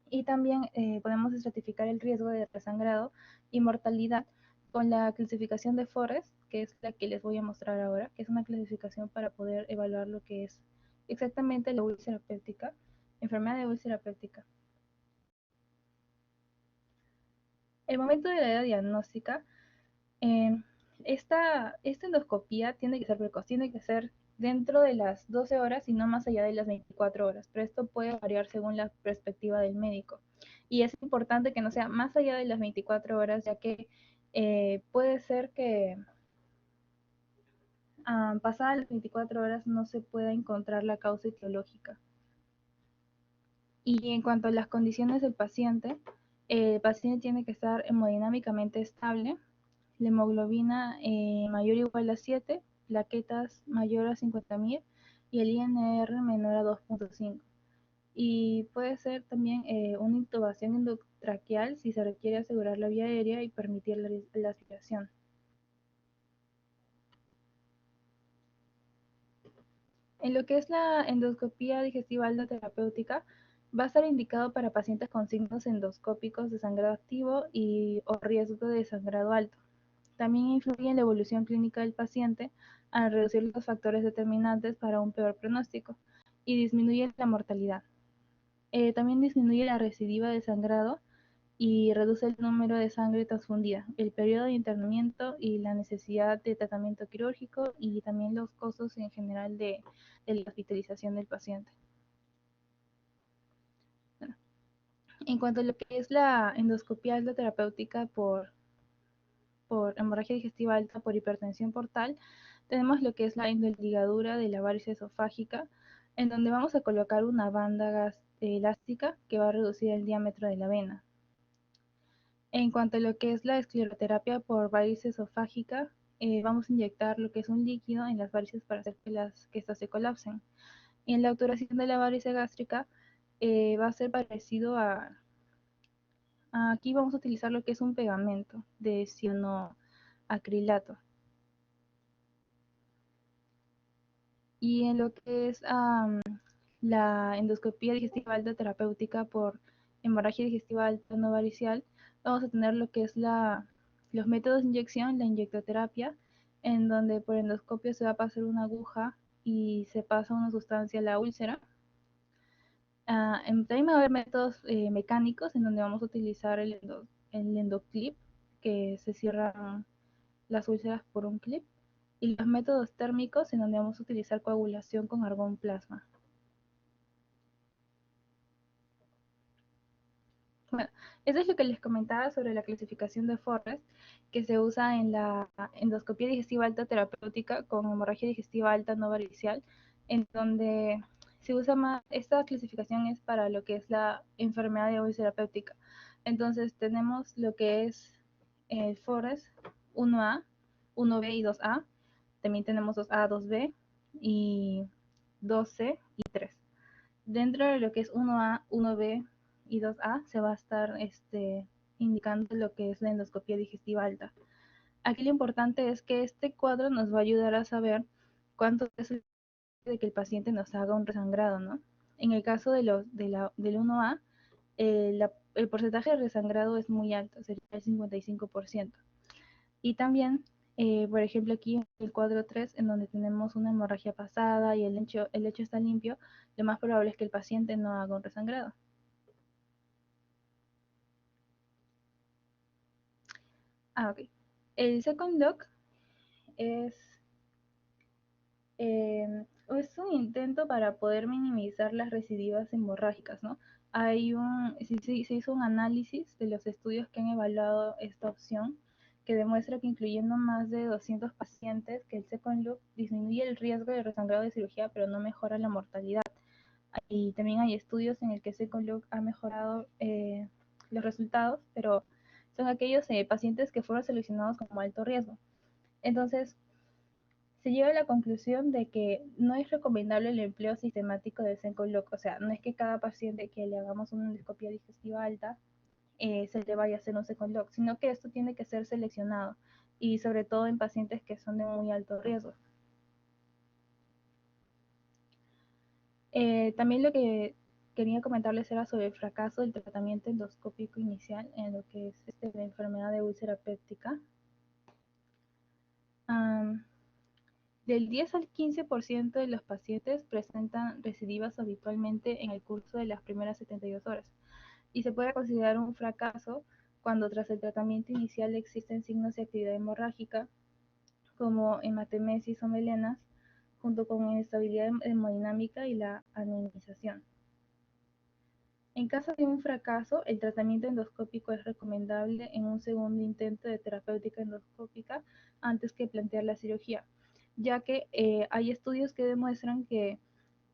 Y también podemos estratificar el riesgo de resangrado y mortalidad con la clasificación de Forrest, que es la que les voy a mostrar ahora, que es una clasificación para poder evaluar lo que es exactamente la úlcera péptica, enfermedad de úlcera péptica. El momento de la edad diagnóstica, eh, esta endoscopía tiene que ser precoz, tiene que ser dentro de las 12 horas y no más allá de las 24 horas, pero esto puede variar según la perspectiva del médico. Y es importante que no sea más allá de las 24 horas, ya que puede ser que pasadas las 24 horas no se pueda encontrar la causa etiológica. Y en cuanto a las condiciones del paciente, El paciente tiene que estar hemodinámicamente estable, la hemoglobina mayor o igual a 7, plaquetas mayor a 50.000 y el INR menor a 2.5. Y puede ser también una intubación endotraqueal si se requiere asegurar la vía aérea y permitir la aspiración. En lo que es la endoscopía digestiva aldoterapéutica, va a estar indicado para pacientes con signos endoscópicos de sangrado activo o riesgo de sangrado alto. También influye en la evolución clínica del paciente al reducir los factores determinantes para un peor pronóstico y disminuye la mortalidad. También disminuye la recidiva de sangrado y reduce el número de sangre transfundida, el periodo de internamiento y la necesidad de tratamiento quirúrgico y también los costos en general de la hospitalización del paciente. Bueno, en cuanto a lo que es la endoscopia aldoterapéutica por hemorragia digestiva alta por hipertensión portal, tenemos lo que es la endoligadura de la varice esofágica, en donde vamos a colocar una banda elástica que va a reducir el diámetro de la vena. En cuanto a lo que es la escleroterapia por varice esofágica, vamos a inyectar lo que es un líquido en las varices para hacer que estas se colapsen. Y en la obturación de la varice gástrica va a ser parecido aquí vamos a utilizar lo que es un pegamento de cianoacrilato. Y en lo que es la endoscopía digestiva alta terapéutica por hemorragia digestiva alta no varicial, vamos a tener lo que es los métodos de inyección, la inyectoterapia, en donde por endoscopio se va a pasar una aguja y se pasa una sustancia a la úlcera. También va a haber métodos mecánicos en donde vamos a utilizar el endoclip, que se cierran las úlceras por un clip, y los métodos térmicos en donde vamos a utilizar coagulación con argón plasma. Bueno, eso es lo que les comentaba sobre la clasificación de Forrest, que se usa en la endoscopia digestiva alta terapéutica con hemorragia digestiva alta no varicial, en donde se usa más, esta clasificación es para lo que es la enfermedad de úlcera péptica. Entonces tenemos lo que es el Forrest 1A, 1B y 2A, también tenemos 2A, 2B y 2C y 3. Dentro de lo que es 1A, 1B y 2A se va a estar indicando lo que es la endoscopia digestiva alta. Aquí lo importante es que este cuadro nos va a ayudar a saber cuánto es el de que el paciente nos haga un resangrado, ¿no? En el caso del 1A, el porcentaje de resangrado es muy alto, sería el 55%. Y también, por ejemplo, aquí en el cuadro 3, en donde tenemos una hemorragia pasada y el lecho está limpio, lo más probable es que el paciente no haga un resangrado. Ok. El second look es, es un intento para poder minimizar las recidivas hemorrágicas, ¿no? Se hizo un análisis de los estudios que han evaluado esta opción que demuestra que incluyendo más de 200 pacientes que el second look disminuye el riesgo de resangrado de cirugía, pero no mejora la mortalidad. Y también hay estudios en el que second look ha mejorado los resultados, pero son aquellos pacientes que fueron seleccionados como alto riesgo. Entonces, se llega a la conclusión de que no es recomendable el empleo sistemático del second look, o sea, no es que cada paciente que le hagamos una endoscopia digestiva alta se le vaya a hacer un second look, sino que esto tiene que ser seleccionado y sobre todo en pacientes que son de muy alto riesgo. También lo que quería comentarles era sobre el fracaso del tratamiento endoscópico inicial en lo que es la enfermedad de úlcera péptica. Del 10 al 15% de los pacientes presentan recidivas habitualmente en el curso de las primeras 72 horas y se puede considerar un fracaso cuando tras el tratamiento inicial existen signos de actividad hemorrágica como hematemesis o melenas, junto con inestabilidad hemodinámica y la anemización. En caso de un fracaso, el tratamiento endoscópico es recomendable en un segundo intento de terapéutica endoscópica antes que plantear la cirugía, ya que hay estudios que demuestran que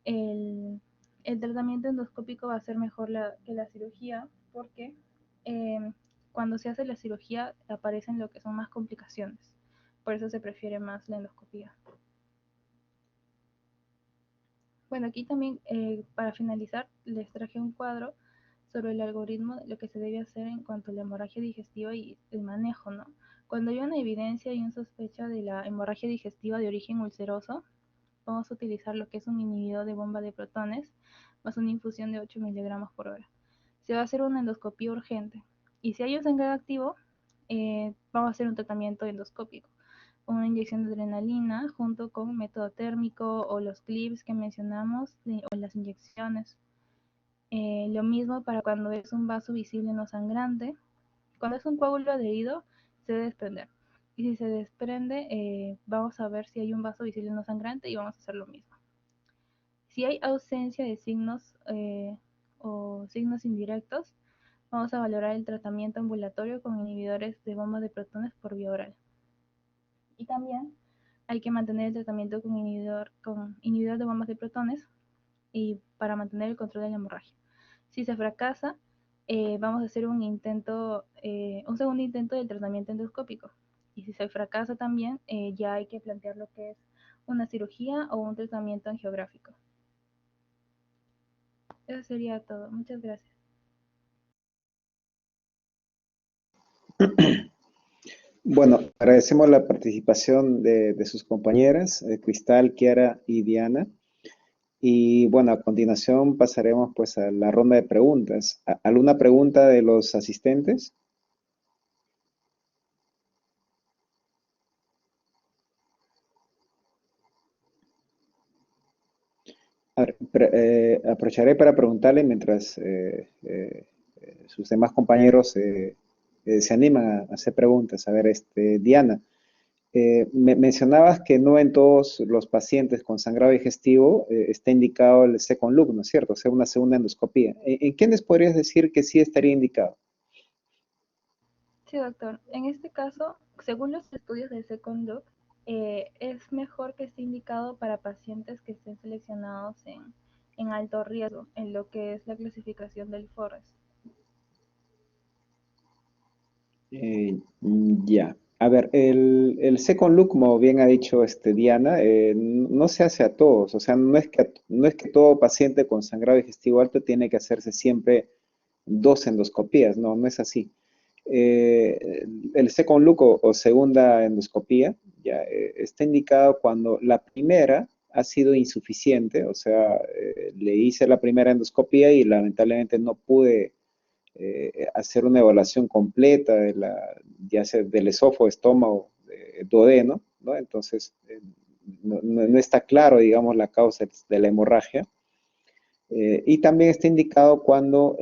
el tratamiento endoscópico va a ser mejor que la cirugía porque cuando se hace la cirugía aparecen lo que son más complicaciones. Por eso se prefiere más la endoscopía. Bueno, aquí también para finalizar les traje un cuadro sobre el algoritmo de lo que se debe hacer en cuanto a la hemorragia digestiva y el manejo, ¿no? Cuando hay una evidencia y una sospecha de la hemorragia digestiva de origen ulceroso, vamos a utilizar lo que es un inhibidor de bomba de protones más una infusión de 8 miligramos por hora. Se va a hacer una endoscopía urgente y si hay un sangrado activo, vamos a hacer un tratamiento endoscópico, una inyección de adrenalina junto con método térmico o los clips que mencionamos o las inyecciones. Lo mismo para cuando es un vaso visible no sangrante. Cuando es un coágulo adherido, se debe desprender. Y si se desprende, vamos a ver si hay un vaso visible no sangrante y vamos a hacer lo mismo. Si hay ausencia de signos o signos indirectos, vamos a valorar el tratamiento ambulatorio con inhibidores de bombas de protones por vía oral. Y también hay que mantener el tratamiento con inhibidor de bombas de protones y para mantener el control de la hemorragia. Si se fracasa, vamos a hacer un segundo intento del tratamiento endoscópico. Y si se fracasa también, ya hay que plantear lo que es una cirugía o un tratamiento angiográfico. Eso sería todo. Muchas gracias. Bueno, agradecemos la participación de sus compañeras, Cristal, Kiara y Diana. Y bueno, a continuación pasaremos pues a la ronda de preguntas. ¿Alguna pregunta de los asistentes? A ver, aprovecharé para preguntarle mientras sus demás compañeros se animan a hacer preguntas. A ver, Diana, mencionabas que no en todos los pacientes con sangrado digestivo está indicado el second look, ¿no es cierto? O sea, una segunda endoscopía. ¿En quiénes podrías decir que sí estaría indicado? Sí, doctor. En este caso, según los estudios del Second Look, es mejor que esté indicado para pacientes que estén seleccionados en alto riesgo, en lo que es la clasificación del Forest. Ya. A ver, el second look, como bien ha dicho Diana, no se hace a todos. O sea, no es que todo paciente con sangrado digestivo alto tiene que hacerse siempre dos endoscopías. No, no es así. El second look o segunda endoscopía ya está indicado cuando la primera ha sido insuficiente. O sea, le hice la primera endoscopía y lamentablemente no pude hacer una evaluación completa ya sea del esófago, estómago, duodeno, ¿no? Entonces, no está claro, digamos, la causa de la hemorragia. Y también está indicado cuando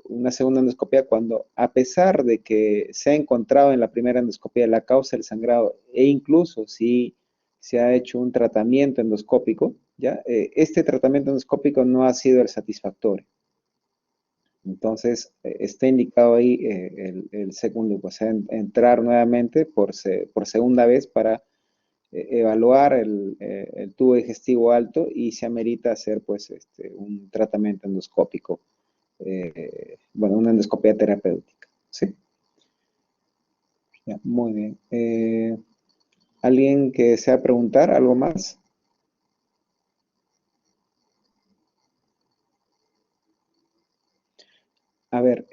una segunda endoscopia, cuando a pesar de que se ha encontrado en la primera endoscopia la causa del sangrado e incluso si se ha hecho un tratamiento endoscópico, ¿ya? Este tratamiento endoscópico no ha sido el satisfactorio. Entonces, está indicado ahí el segundo, o sea, entrar nuevamente por segunda vez para evaluar el tubo digestivo alto y se amerita hacer pues un tratamiento endoscópico, bueno, una endoscopia terapéutica, ¿sí? Ya, muy bien. ¿Alguien que desea preguntar algo más? A ver,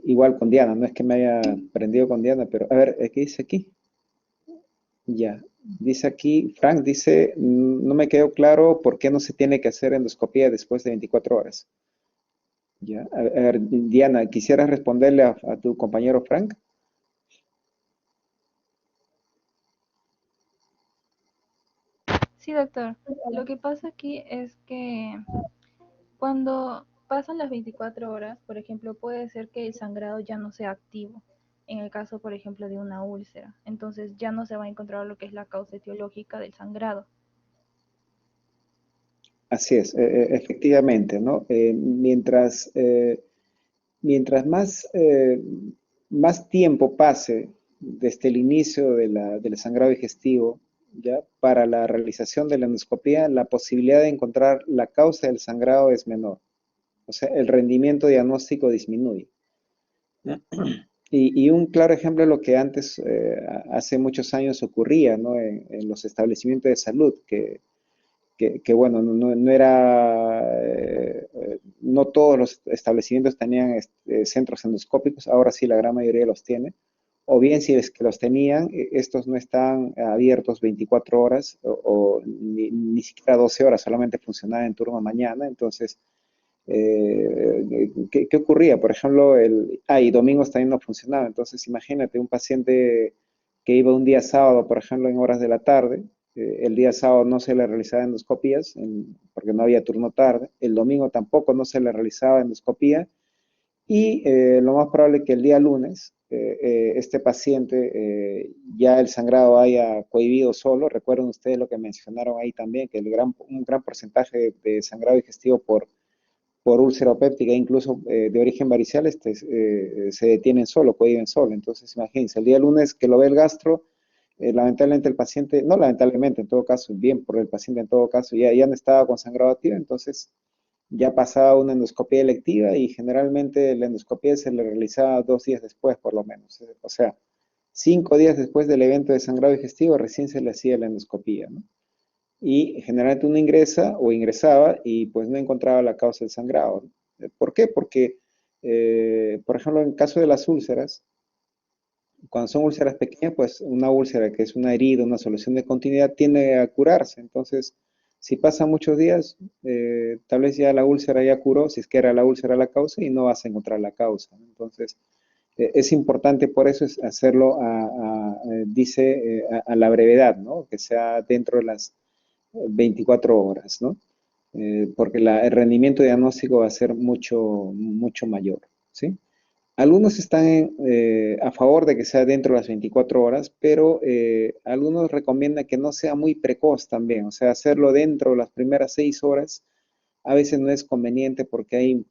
igual con Diana, no es que me haya prendido con Diana, pero a ver, ¿qué dice aquí? Ya, dice aquí, Frank dice, no me quedó claro por qué no se tiene que hacer endoscopía después de 24 horas. Ya, a ver, Diana, ¿quisieras responderle a tu compañero Frank? Sí, doctor. Lo que pasa aquí es que cuando pasan las 24 horas, por ejemplo, puede ser que el sangrado ya no sea activo. En el caso, por ejemplo, de una úlcera. Entonces ya no se va a encontrar lo que es la causa etiológica del sangrado. Así es, efectivamente, ¿no? Mientras más tiempo pase desde el inicio del sangrado digestivo, ¿ya? Para la realización de la endoscopía, la posibilidad de encontrar la causa del sangrado es menor. O sea, el rendimiento diagnóstico disminuye. Y un claro ejemplo de lo que antes, hace muchos años ocurría, ¿no? En los establecimientos de salud, que, bueno, no era, no todos los establecimientos tenían centros endoscópicos, ahora sí la gran mayoría los tiene, o bien si es que los tenían, estos no están abiertos 24 horas o ni siquiera 12 horas, solamente funcionaban en turno mañana, entonces ¿qué ocurría? Por ejemplo, y domingos también no funcionaba. Entonces, imagínate un paciente que iba un día sábado, por ejemplo, en horas de la tarde. El día sábado no se le realizaba endoscopías porque no había turno tarde. El domingo tampoco no se le realizaba endoscopía. Y lo más probable es que el día lunes este paciente ya el sangrado haya cohibido solo. Recuerden ustedes lo que mencionaron ahí también, que un gran porcentaje de sangrado digestivo por úlcera péptica, incluso de origen varicel, se detienen solo, cohiben solo. Entonces, imagínense, el día lunes que lo ve el gastro, lamentablemente el paciente, no lamentablemente, en todo caso, bien por el paciente en todo caso, ya no estaba con sangrado activo, entonces ya pasaba una endoscopía electiva y generalmente la endoscopía se le realizaba 2 días después, por lo menos. O sea, 5 días después del evento de sangrado digestivo, recién se le hacía la endoscopía, ¿no? Y generalmente uno ingresa o ingresaba y pues no encontraba la causa del sangrado. ¿Por qué? Porque, por ejemplo, en caso de las úlceras, cuando son úlceras pequeñas, pues una úlcera que es una herida, una solución de continuidad, tiende a curarse. Entonces, si pasan muchos días, tal vez ya la úlcera ya curó, si es que era la úlcera la causa, y no vas a encontrar la causa. Entonces, es importante por eso es hacerlo dice, a la brevedad, ¿no? Que sea dentro de las 24 horas, ¿no? Porque el rendimiento diagnóstico va a ser mucho mayor, ¿sí? Algunos están a favor de que sea dentro de las 24 horas, pero algunos recomiendan que no sea muy precoz también, o sea, hacerlo dentro de las primeras 6 horas a veces no es conveniente porque hay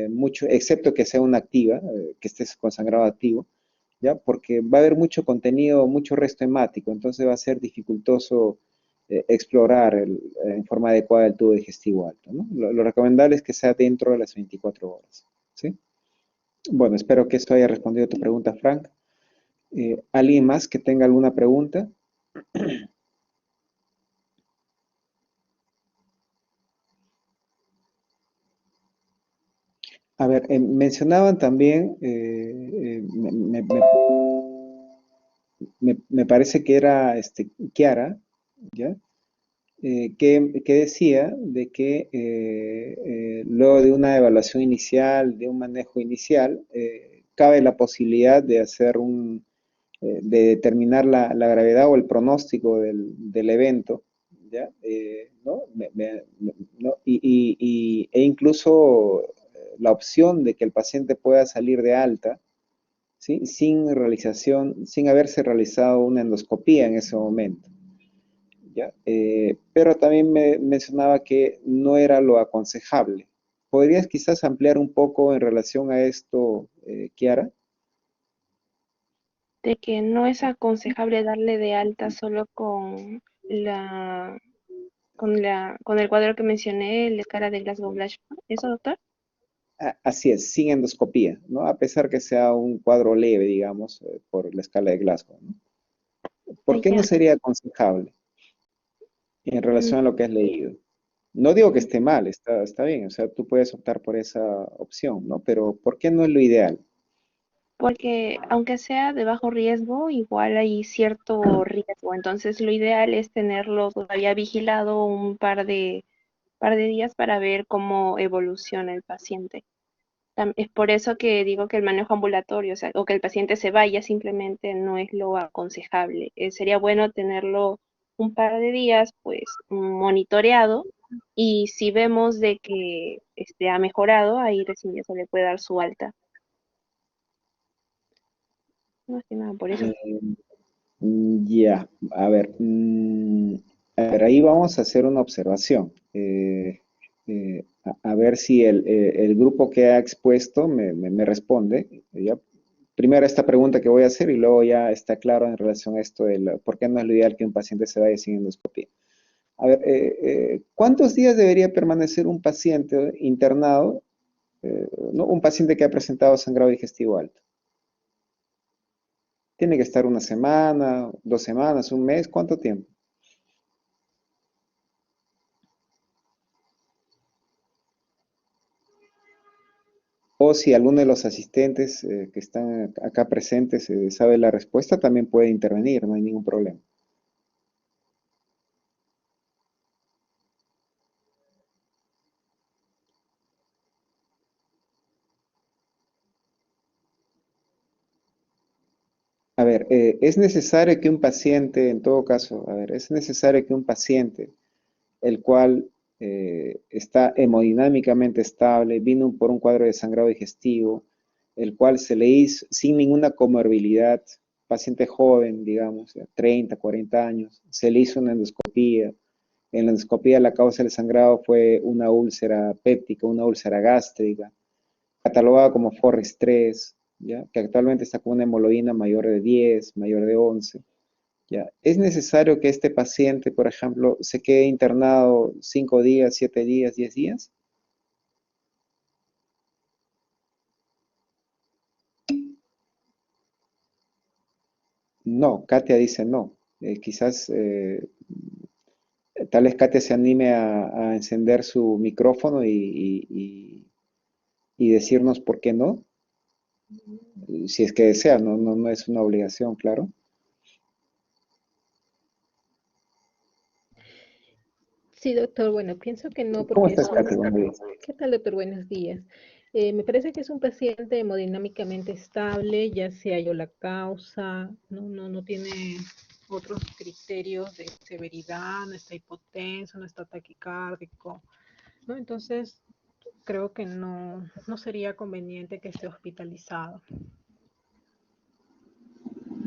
mucho, excepto que sea una activa, que estés con sangrado activo, ¿ya? Porque va a haber mucho contenido, mucho resto hemático, entonces va a ser dificultoso explorar en forma adecuada el tubo digestivo alto, ¿no? Lo recomendable es que sea dentro de las 24 horas, ¿sí? Bueno, espero que esto haya respondido a tu pregunta, Frank. ¿Alguien más que tenga alguna pregunta? A ver, mencionaban también, me parece que era Kiara, ¿ya? Que decía de que luego de una evaluación inicial, de un manejo inicial, cabe la posibilidad de hacer de determinar la gravedad o el pronóstico del evento, ¿ya? ¿No? ¿No? E incluso la opción de que el paciente pueda salir de alta, ¿sí? Sin haberse realizado una endoscopía en ese momento. ¿Ya? Pero también me mencionaba que no era lo aconsejable. ¿Podrías quizás ampliar un poco en relación a esto, Kiara? De que no es aconsejable darle de alta solo con el cuadro que mencioné, el de escala de Glasgow-Blaschman. ¿Eso, doctor? Así es, sin endoscopía, ¿no? A pesar que sea un cuadro leve, digamos, por la escala de Glasgow, ¿no? ¿Por qué no Ya. sería aconsejable en relación a lo que has leído? No digo que esté mal, está bien, o sea, tú puedes optar por esa opción, ¿no? Pero ¿por qué no es lo ideal? Porque aunque sea de bajo riesgo, igual hay cierto riesgo. Entonces, lo ideal es tenerlo todavía vigilado un par de días para ver cómo evoluciona el paciente. Es por eso que digo que el manejo ambulatorio, o sea, o que el paciente se vaya simplemente no es lo aconsejable. Sería bueno tenerlo un par de días, pues, monitoreado y si vemos de que ha mejorado, ahí recién ya se le puede dar su alta. Más que nada por eso. Eh, Ya, a ver, ahí vamos a hacer una observación. A ver si el grupo que ha expuesto me responde. ¿Ya? Primero esta pregunta que voy a hacer y luego ya está claro en relación a esto de por qué no es lo ideal que un paciente se vaya sin endoscopia. A ver, ¿cuántos días debería permanecer un paciente internado, no? Un paciente que ha presentado sangrado digestivo alto? Tiene que estar una semana, 2 semanas, un mes, ¿cuánto tiempo? O si alguno de los asistentes que están acá presentes sabe la respuesta, también puede intervenir, no hay ningún problema. A ver, es necesario que un paciente, en todo caso, a ver, es necesario que un paciente, el cual está hemodinámicamente estable, vino por un cuadro de sangrado digestivo, el cual se le hizo sin ninguna comorbilidad, paciente joven, digamos, de 30, 40 años, se le hizo una endoscopía. En la endoscopía la causa del sangrado fue una úlcera péptica, una úlcera gástrica, catalogada como Forres 3, ¿ya? Que actualmente está con una hemoloína mayor de 10, mayor de 11. ¿Ya? ¿Es necesario que este paciente, por ejemplo, se quede internado 5 días, 7 días, 10 días? No, Katia dice no. Quizás tal vez Katia se anime a encender su micrófono y decirnos por qué no, si es que desea, no es una obligación, claro. Sí, doctor, bueno, pienso que no, ¿Cómo porque estás, Katia? Buenos días. ¿Qué tal, doctor? Buenos días. Me parece que es un paciente hemodinámicamente estable, ya se halló la causa, no tiene otros criterios de severidad, no está hipotenso, no está taquicárdico, ¿no? Entonces, creo que no sería conveniente que esté hospitalizado.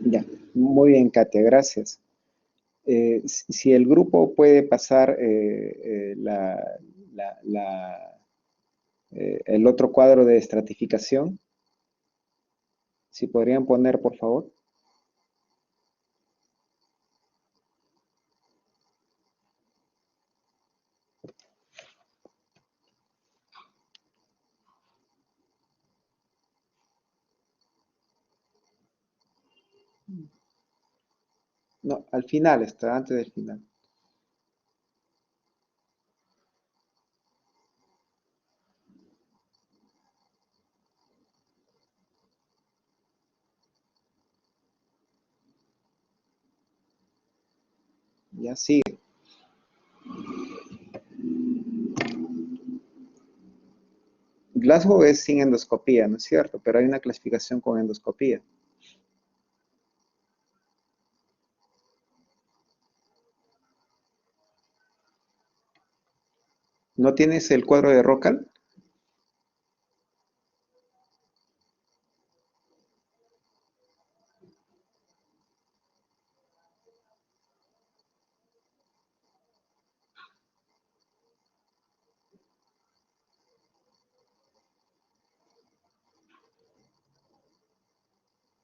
Ya, muy bien, Katia, gracias. Si el grupo puede pasar el otro cuadro de estratificación, si podrían poner, por favor. No, al final está, antes del final. Ya sigue. Glasgow es sin endoscopía, ¿no es cierto? Pero hay una clasificación con endoscopía. ¿No tienes el cuadro de Rocal?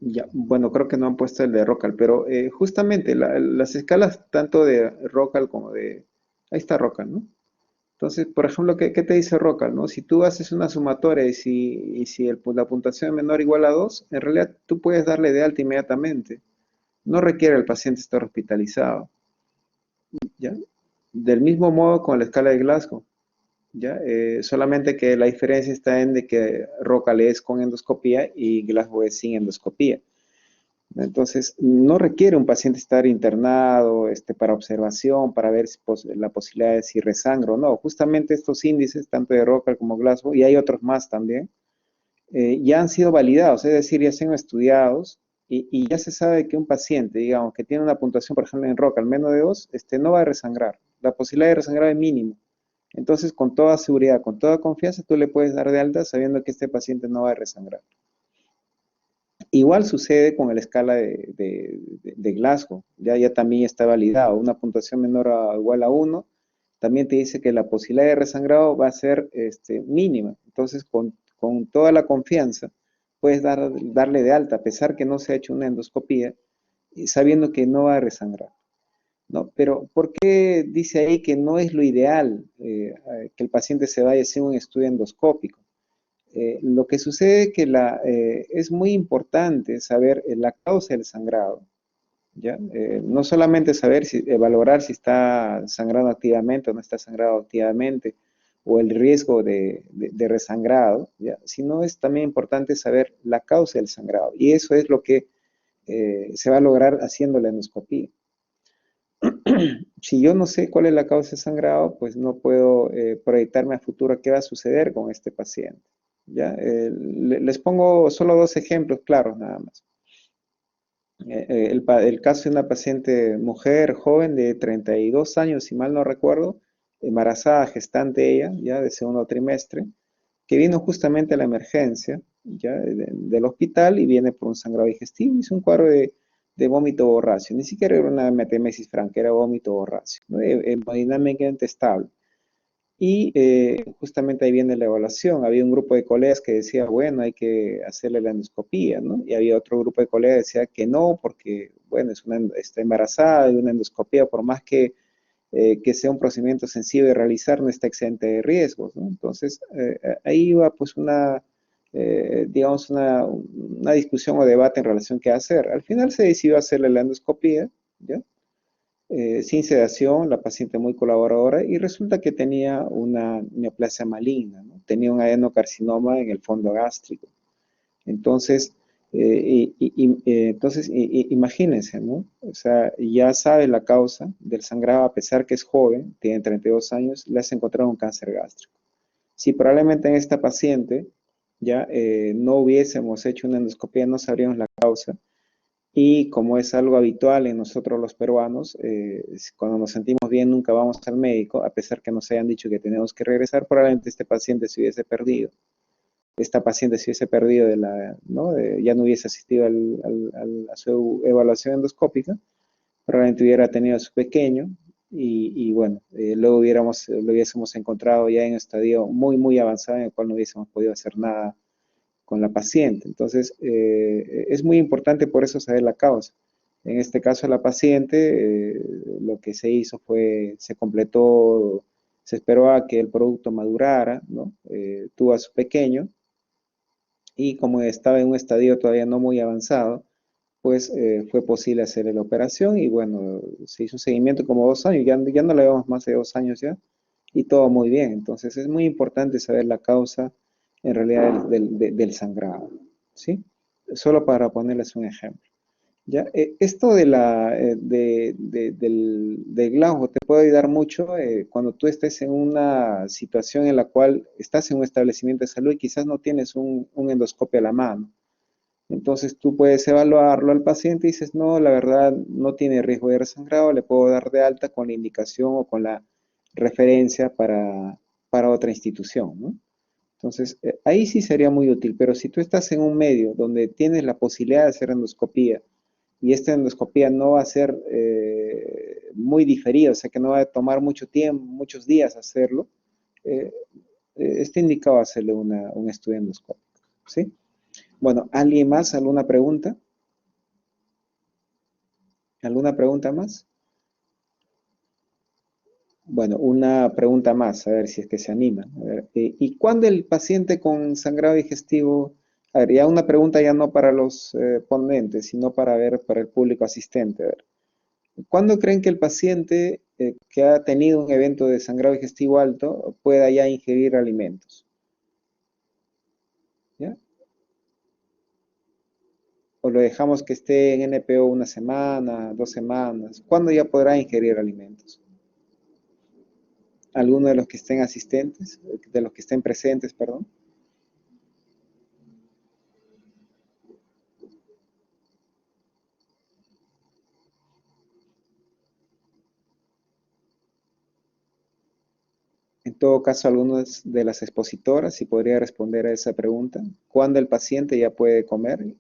Ya, bueno, creo que no han puesto el de Rocal, pero justamente las escalas tanto de Rocal como de... Ahí está Rocal, ¿no? Entonces, por ejemplo, ¿qué te dice Rocal, no? Si tú haces una sumatoria y si la puntuación es menor o igual a 2, en realidad tú puedes darle de alta inmediatamente. No requiere el paciente estar hospitalizado, ¿ya? Del mismo modo con la escala de Glasgow, ¿ya? Solamente que la diferencia está en de que Rocal es con endoscopía y Glasgow es sin endoscopía. Entonces, no requiere un paciente estar internado para observación, para ver la posibilidad de si resangro o no. Justamente estos índices, tanto de Rocker como Glasgow, y hay otros más también, ya han sido validados, es decir, ya se han estudiados y ya se sabe que un paciente, digamos, que tiene una puntuación, por ejemplo, en Rocker al menos de 2, no va a resangrar. La posibilidad de resangrar es mínima. Entonces, con toda seguridad, con toda confianza, tú le puedes dar de alta sabiendo que este paciente no va a resangrar. Igual sucede con la escala de Glasgow, ya también está validado, una puntuación menor o igual a 1, también te dice que la posibilidad de resangrado va a ser mínima, entonces con toda la confianza puedes darle de alta, a pesar que no se ha hecho una endoscopía, sabiendo que no va a resangrar, ¿no? Pero ¿por qué dice ahí que no es lo ideal que el paciente se vaya a hacer un estudio endoscópico? Lo que sucede es que es muy importante saber la causa del sangrado, ¿ya? No solamente saber valorar si está sangrando activamente o no está sangrando activamente, o el riesgo de resangrado, ¿ya? Sino es también importante saber la causa del sangrado. Y eso es lo que se va a lograr haciendo la endoscopía. Si yo no sé cuál es la causa del sangrado, pues no puedo proyectarme a futuro qué va a suceder con este paciente. ¿Ya? Les pongo solo dos ejemplos claros nada más. El caso de una paciente mujer joven de 32 años, si mal no recuerdo, embarazada, gestante ella, ya de segundo trimestre, que vino justamente a la emergencia ya del hospital y viene por un sangrado digestivo, hizo un cuadro de vómito borracio, ni siquiera era una metemesis franca, era vómito borracio, ¿no? Hemodinámicamente estable. Y justamente ahí viene la evaluación. Había un grupo de colegas que decía, bueno, hay que hacerle la endoscopía, ¿no? Y había otro grupo de colegas que decía que no, porque, bueno, está embarazada y una endoscopía, por más que sea un procedimiento sencillo de realizar, no está exenta de riesgos, ¿no? Entonces, ahí iba pues digamos, una discusión o debate en relación a qué hacer. Al final se decidió hacerle la endoscopía, ¿ya? Sin sedación, la paciente muy colaboradora, y resulta que tenía una neoplasia maligna, ¿no? Tenía un adenocarcinoma en el fondo gástrico. Entonces, imagínense, ¿no? O sea, ya sabe la causa del sangrado, a pesar que es joven, tiene 32 años, le has encontrado un cáncer gástrico. Si probablemente en esta paciente ya no hubiésemos hecho una endoscopia, no sabríamos la causa, y como es algo habitual en nosotros los peruanos, cuando nos sentimos bien nunca vamos al médico, a pesar que nos hayan dicho que tenemos que regresar, probablemente este paciente se hubiese perdido. Esta paciente se hubiese perdido ¿no? Ya no hubiese asistido a su evaluación endoscópica, probablemente hubiera tenido a su pequeño y bueno, luego lo hubiésemos encontrado ya en un estadio muy, muy avanzado en el cual no hubiésemos podido hacer nada con la paciente. Entonces, es muy importante por eso saber la causa. En este caso, la paciente, lo que se hizo fue, se completó, se esperó a que el producto madurara, ¿no? Tuvo a su pequeño y como estaba en un estadio todavía no muy avanzado, pues fue posible hacer la operación y bueno, se hizo un seguimiento como 2 años, ya no le llevamos más de 2 años ya, y todo muy bien. Entonces es muy importante saber la causa en realidad del sangrado, ¿sí? Solo para ponerles un ejemplo. ¿Ya? Esto del glauco te puede ayudar mucho cuando tú estés en una situación en la cual estás en un establecimiento de salud y quizás no tienes un endoscopio a la mano. Entonces tú puedes evaluarlo al paciente y dices, no, la verdad no tiene riesgo de resangrado, le puedo dar de alta con la indicación o con la referencia para otra institución, ¿no? Entonces, ahí sí sería muy útil, pero si tú estás en un medio donde tienes la posibilidad de hacer endoscopía y esta endoscopía no va a ser muy diferida, o sea que no va a tomar mucho tiempo, muchos días hacerlo, eh, está indicado hacerle un estudio endoscópico, ¿sí? Bueno, ¿alguien más? ¿Alguna pregunta? ¿Alguna pregunta más? Bueno, una pregunta más, a ver si es que se anima. A ver, ¿y cuándo el paciente con sangrado digestivo? A ver, ya una pregunta ya no para los ponentes, sino para ver, para el público asistente. A ver, ¿cuándo creen que el paciente que ha tenido un evento de sangrado digestivo alto pueda ya ingerir alimentos? ¿Ya? ¿O lo dejamos que esté en NPO una semana, 2 semanas? ¿Cuándo ya podrá ingerir alimentos? ¿Alguno de los que estén asistentes, de los que estén presentes, perdón? En todo caso, algunas de las expositoras, si podría responder a esa pregunta, ¿cuándo el paciente ya puede comer?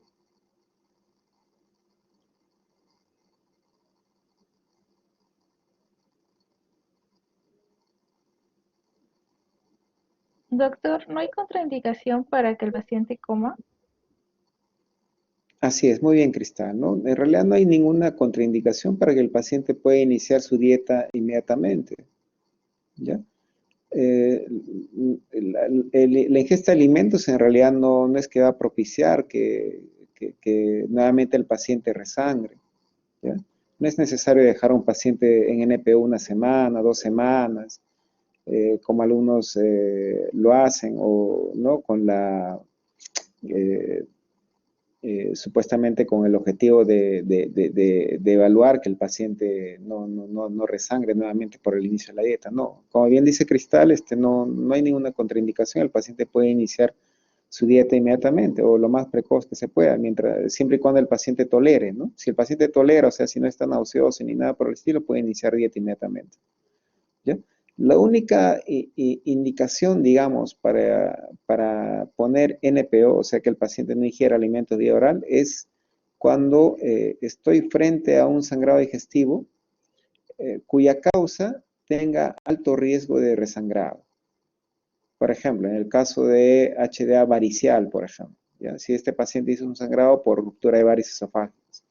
Doctor, ¿no hay contraindicación para que el paciente coma? Así es, muy bien, Cristal, ¿no? En realidad no hay ninguna contraindicación para que el paciente pueda iniciar su dieta inmediatamente, ¿ya? la ingesta de alimentos en realidad no es que va a propiciar que nuevamente el paciente resangre, ¿ya? No es necesario dejar a un paciente en NPO una semana, 2 semanas, como algunos lo hacen, o no con eh, supuestamente con el objetivo de evaluar que el paciente no resangre nuevamente por el inicio de la dieta. No, como bien dice Cristal, no hay ninguna contraindicación, el paciente puede iniciar su dieta inmediatamente o lo más precoz que se pueda, siempre y cuando el paciente tolere, ¿no? Si el paciente tolera, o sea, si no está nauseoso ni nada por el estilo, puede iniciar dieta inmediatamente, ¿ya? La única indicación, digamos, para poner NPO, o sea, que el paciente no ingiera alimentos vía oral, es cuando estoy frente a un sangrado digestivo cuya causa tenga alto riesgo de resangrado. Por ejemplo, en el caso de HDA varicial, por ejemplo, ¿ya? Si este paciente hizo un sangrado por ruptura de varices esofágicas.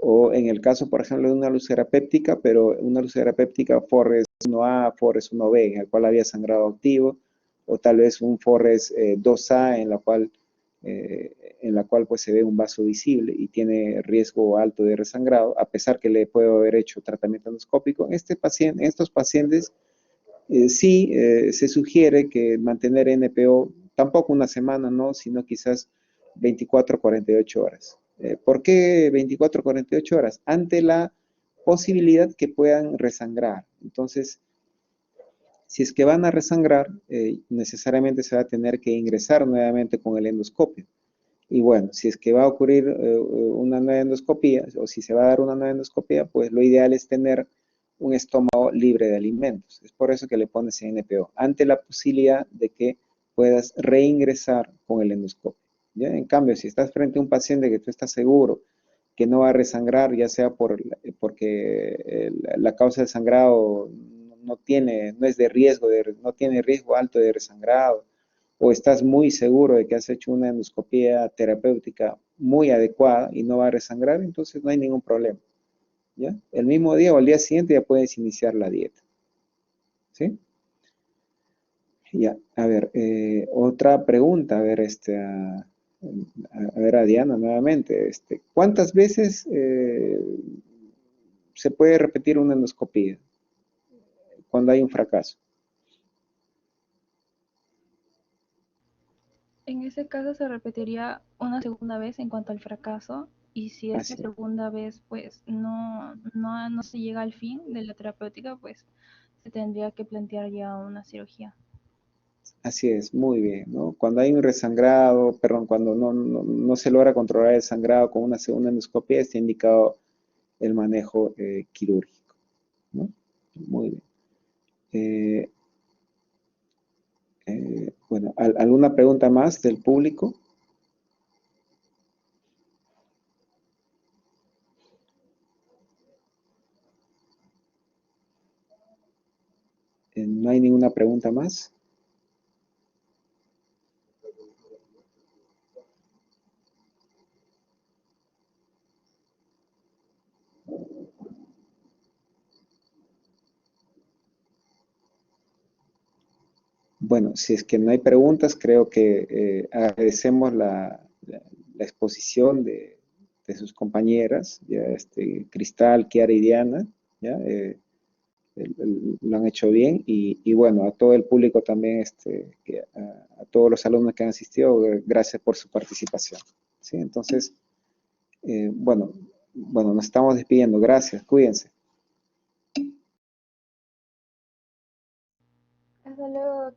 O en el caso, por ejemplo, de una úlcera péptica, pero una úlcera péptica Forres 1A, Forres 1B, en el cual había sangrado activo, o tal vez un Forres 2A, en la cual pues se ve un vaso visible y tiene riesgo alto de resangrado, a pesar que le puedo haber hecho tratamiento endoscópico. En estos pacientes sí se sugiere que mantener NPO, tampoco una semana, ¿no? Sino quizás 24 48 horas. ¿Por qué 24 48 horas? Ante la posibilidad que puedan resangrar. Entonces, si es que van a resangrar, necesariamente se va a tener que ingresar nuevamente con el endoscopio. Y bueno, si es que va a ocurrir una nueva endoscopía, o si se va a dar una nueva endoscopía, pues lo ideal es tener un estómago libre de alimentos. Es por eso que le pones NPO, ante la posibilidad de que puedas reingresar con el endoscopio, ¿ya? En cambio, si estás frente a un paciente que tú estás seguro que no va a resangrar, ya sea porque la causa del sangrado no es de riesgo, no tiene riesgo alto de resangrado, o estás muy seguro de que has hecho una endoscopía terapéutica muy adecuada y no va a resangrar, entonces no hay ningún problema, ¿ya? El mismo día o al día siguiente ya puedes iniciar la dieta, ¿sí? Ya, a ver, otra pregunta, a ver, a ver a Diana nuevamente, ¿cuántas veces se puede repetir una endoscopía cuando hay un fracaso? En ese caso se repetiría una segunda vez en cuanto al fracaso, y si esta Así, segunda vez pues no se llega al fin de la terapéutica, pues se tendría que plantear ya una cirugía. así es, muy bien, ¿no? Cuando hay un resangrado, perdón, cuando no se logra controlar el sangrado con una segunda endoscopia, está indicado el manejo quirúrgico, ¿no? Muy bien. Eh, bueno, ¿alguna pregunta más del público? ¿No hay ninguna pregunta más? Bueno, si es que no hay preguntas, creo que agradecemos la exposición de sus compañeras, ya, Cristal, Kiara y Diana, ya, lo han hecho bien y bueno, a todo el público también, a todos los alumnos que han asistido, gracias por su participación. ¿Sí? Entonces, bueno, nos estamos despidiendo. Gracias, cuídense. Hasta luego.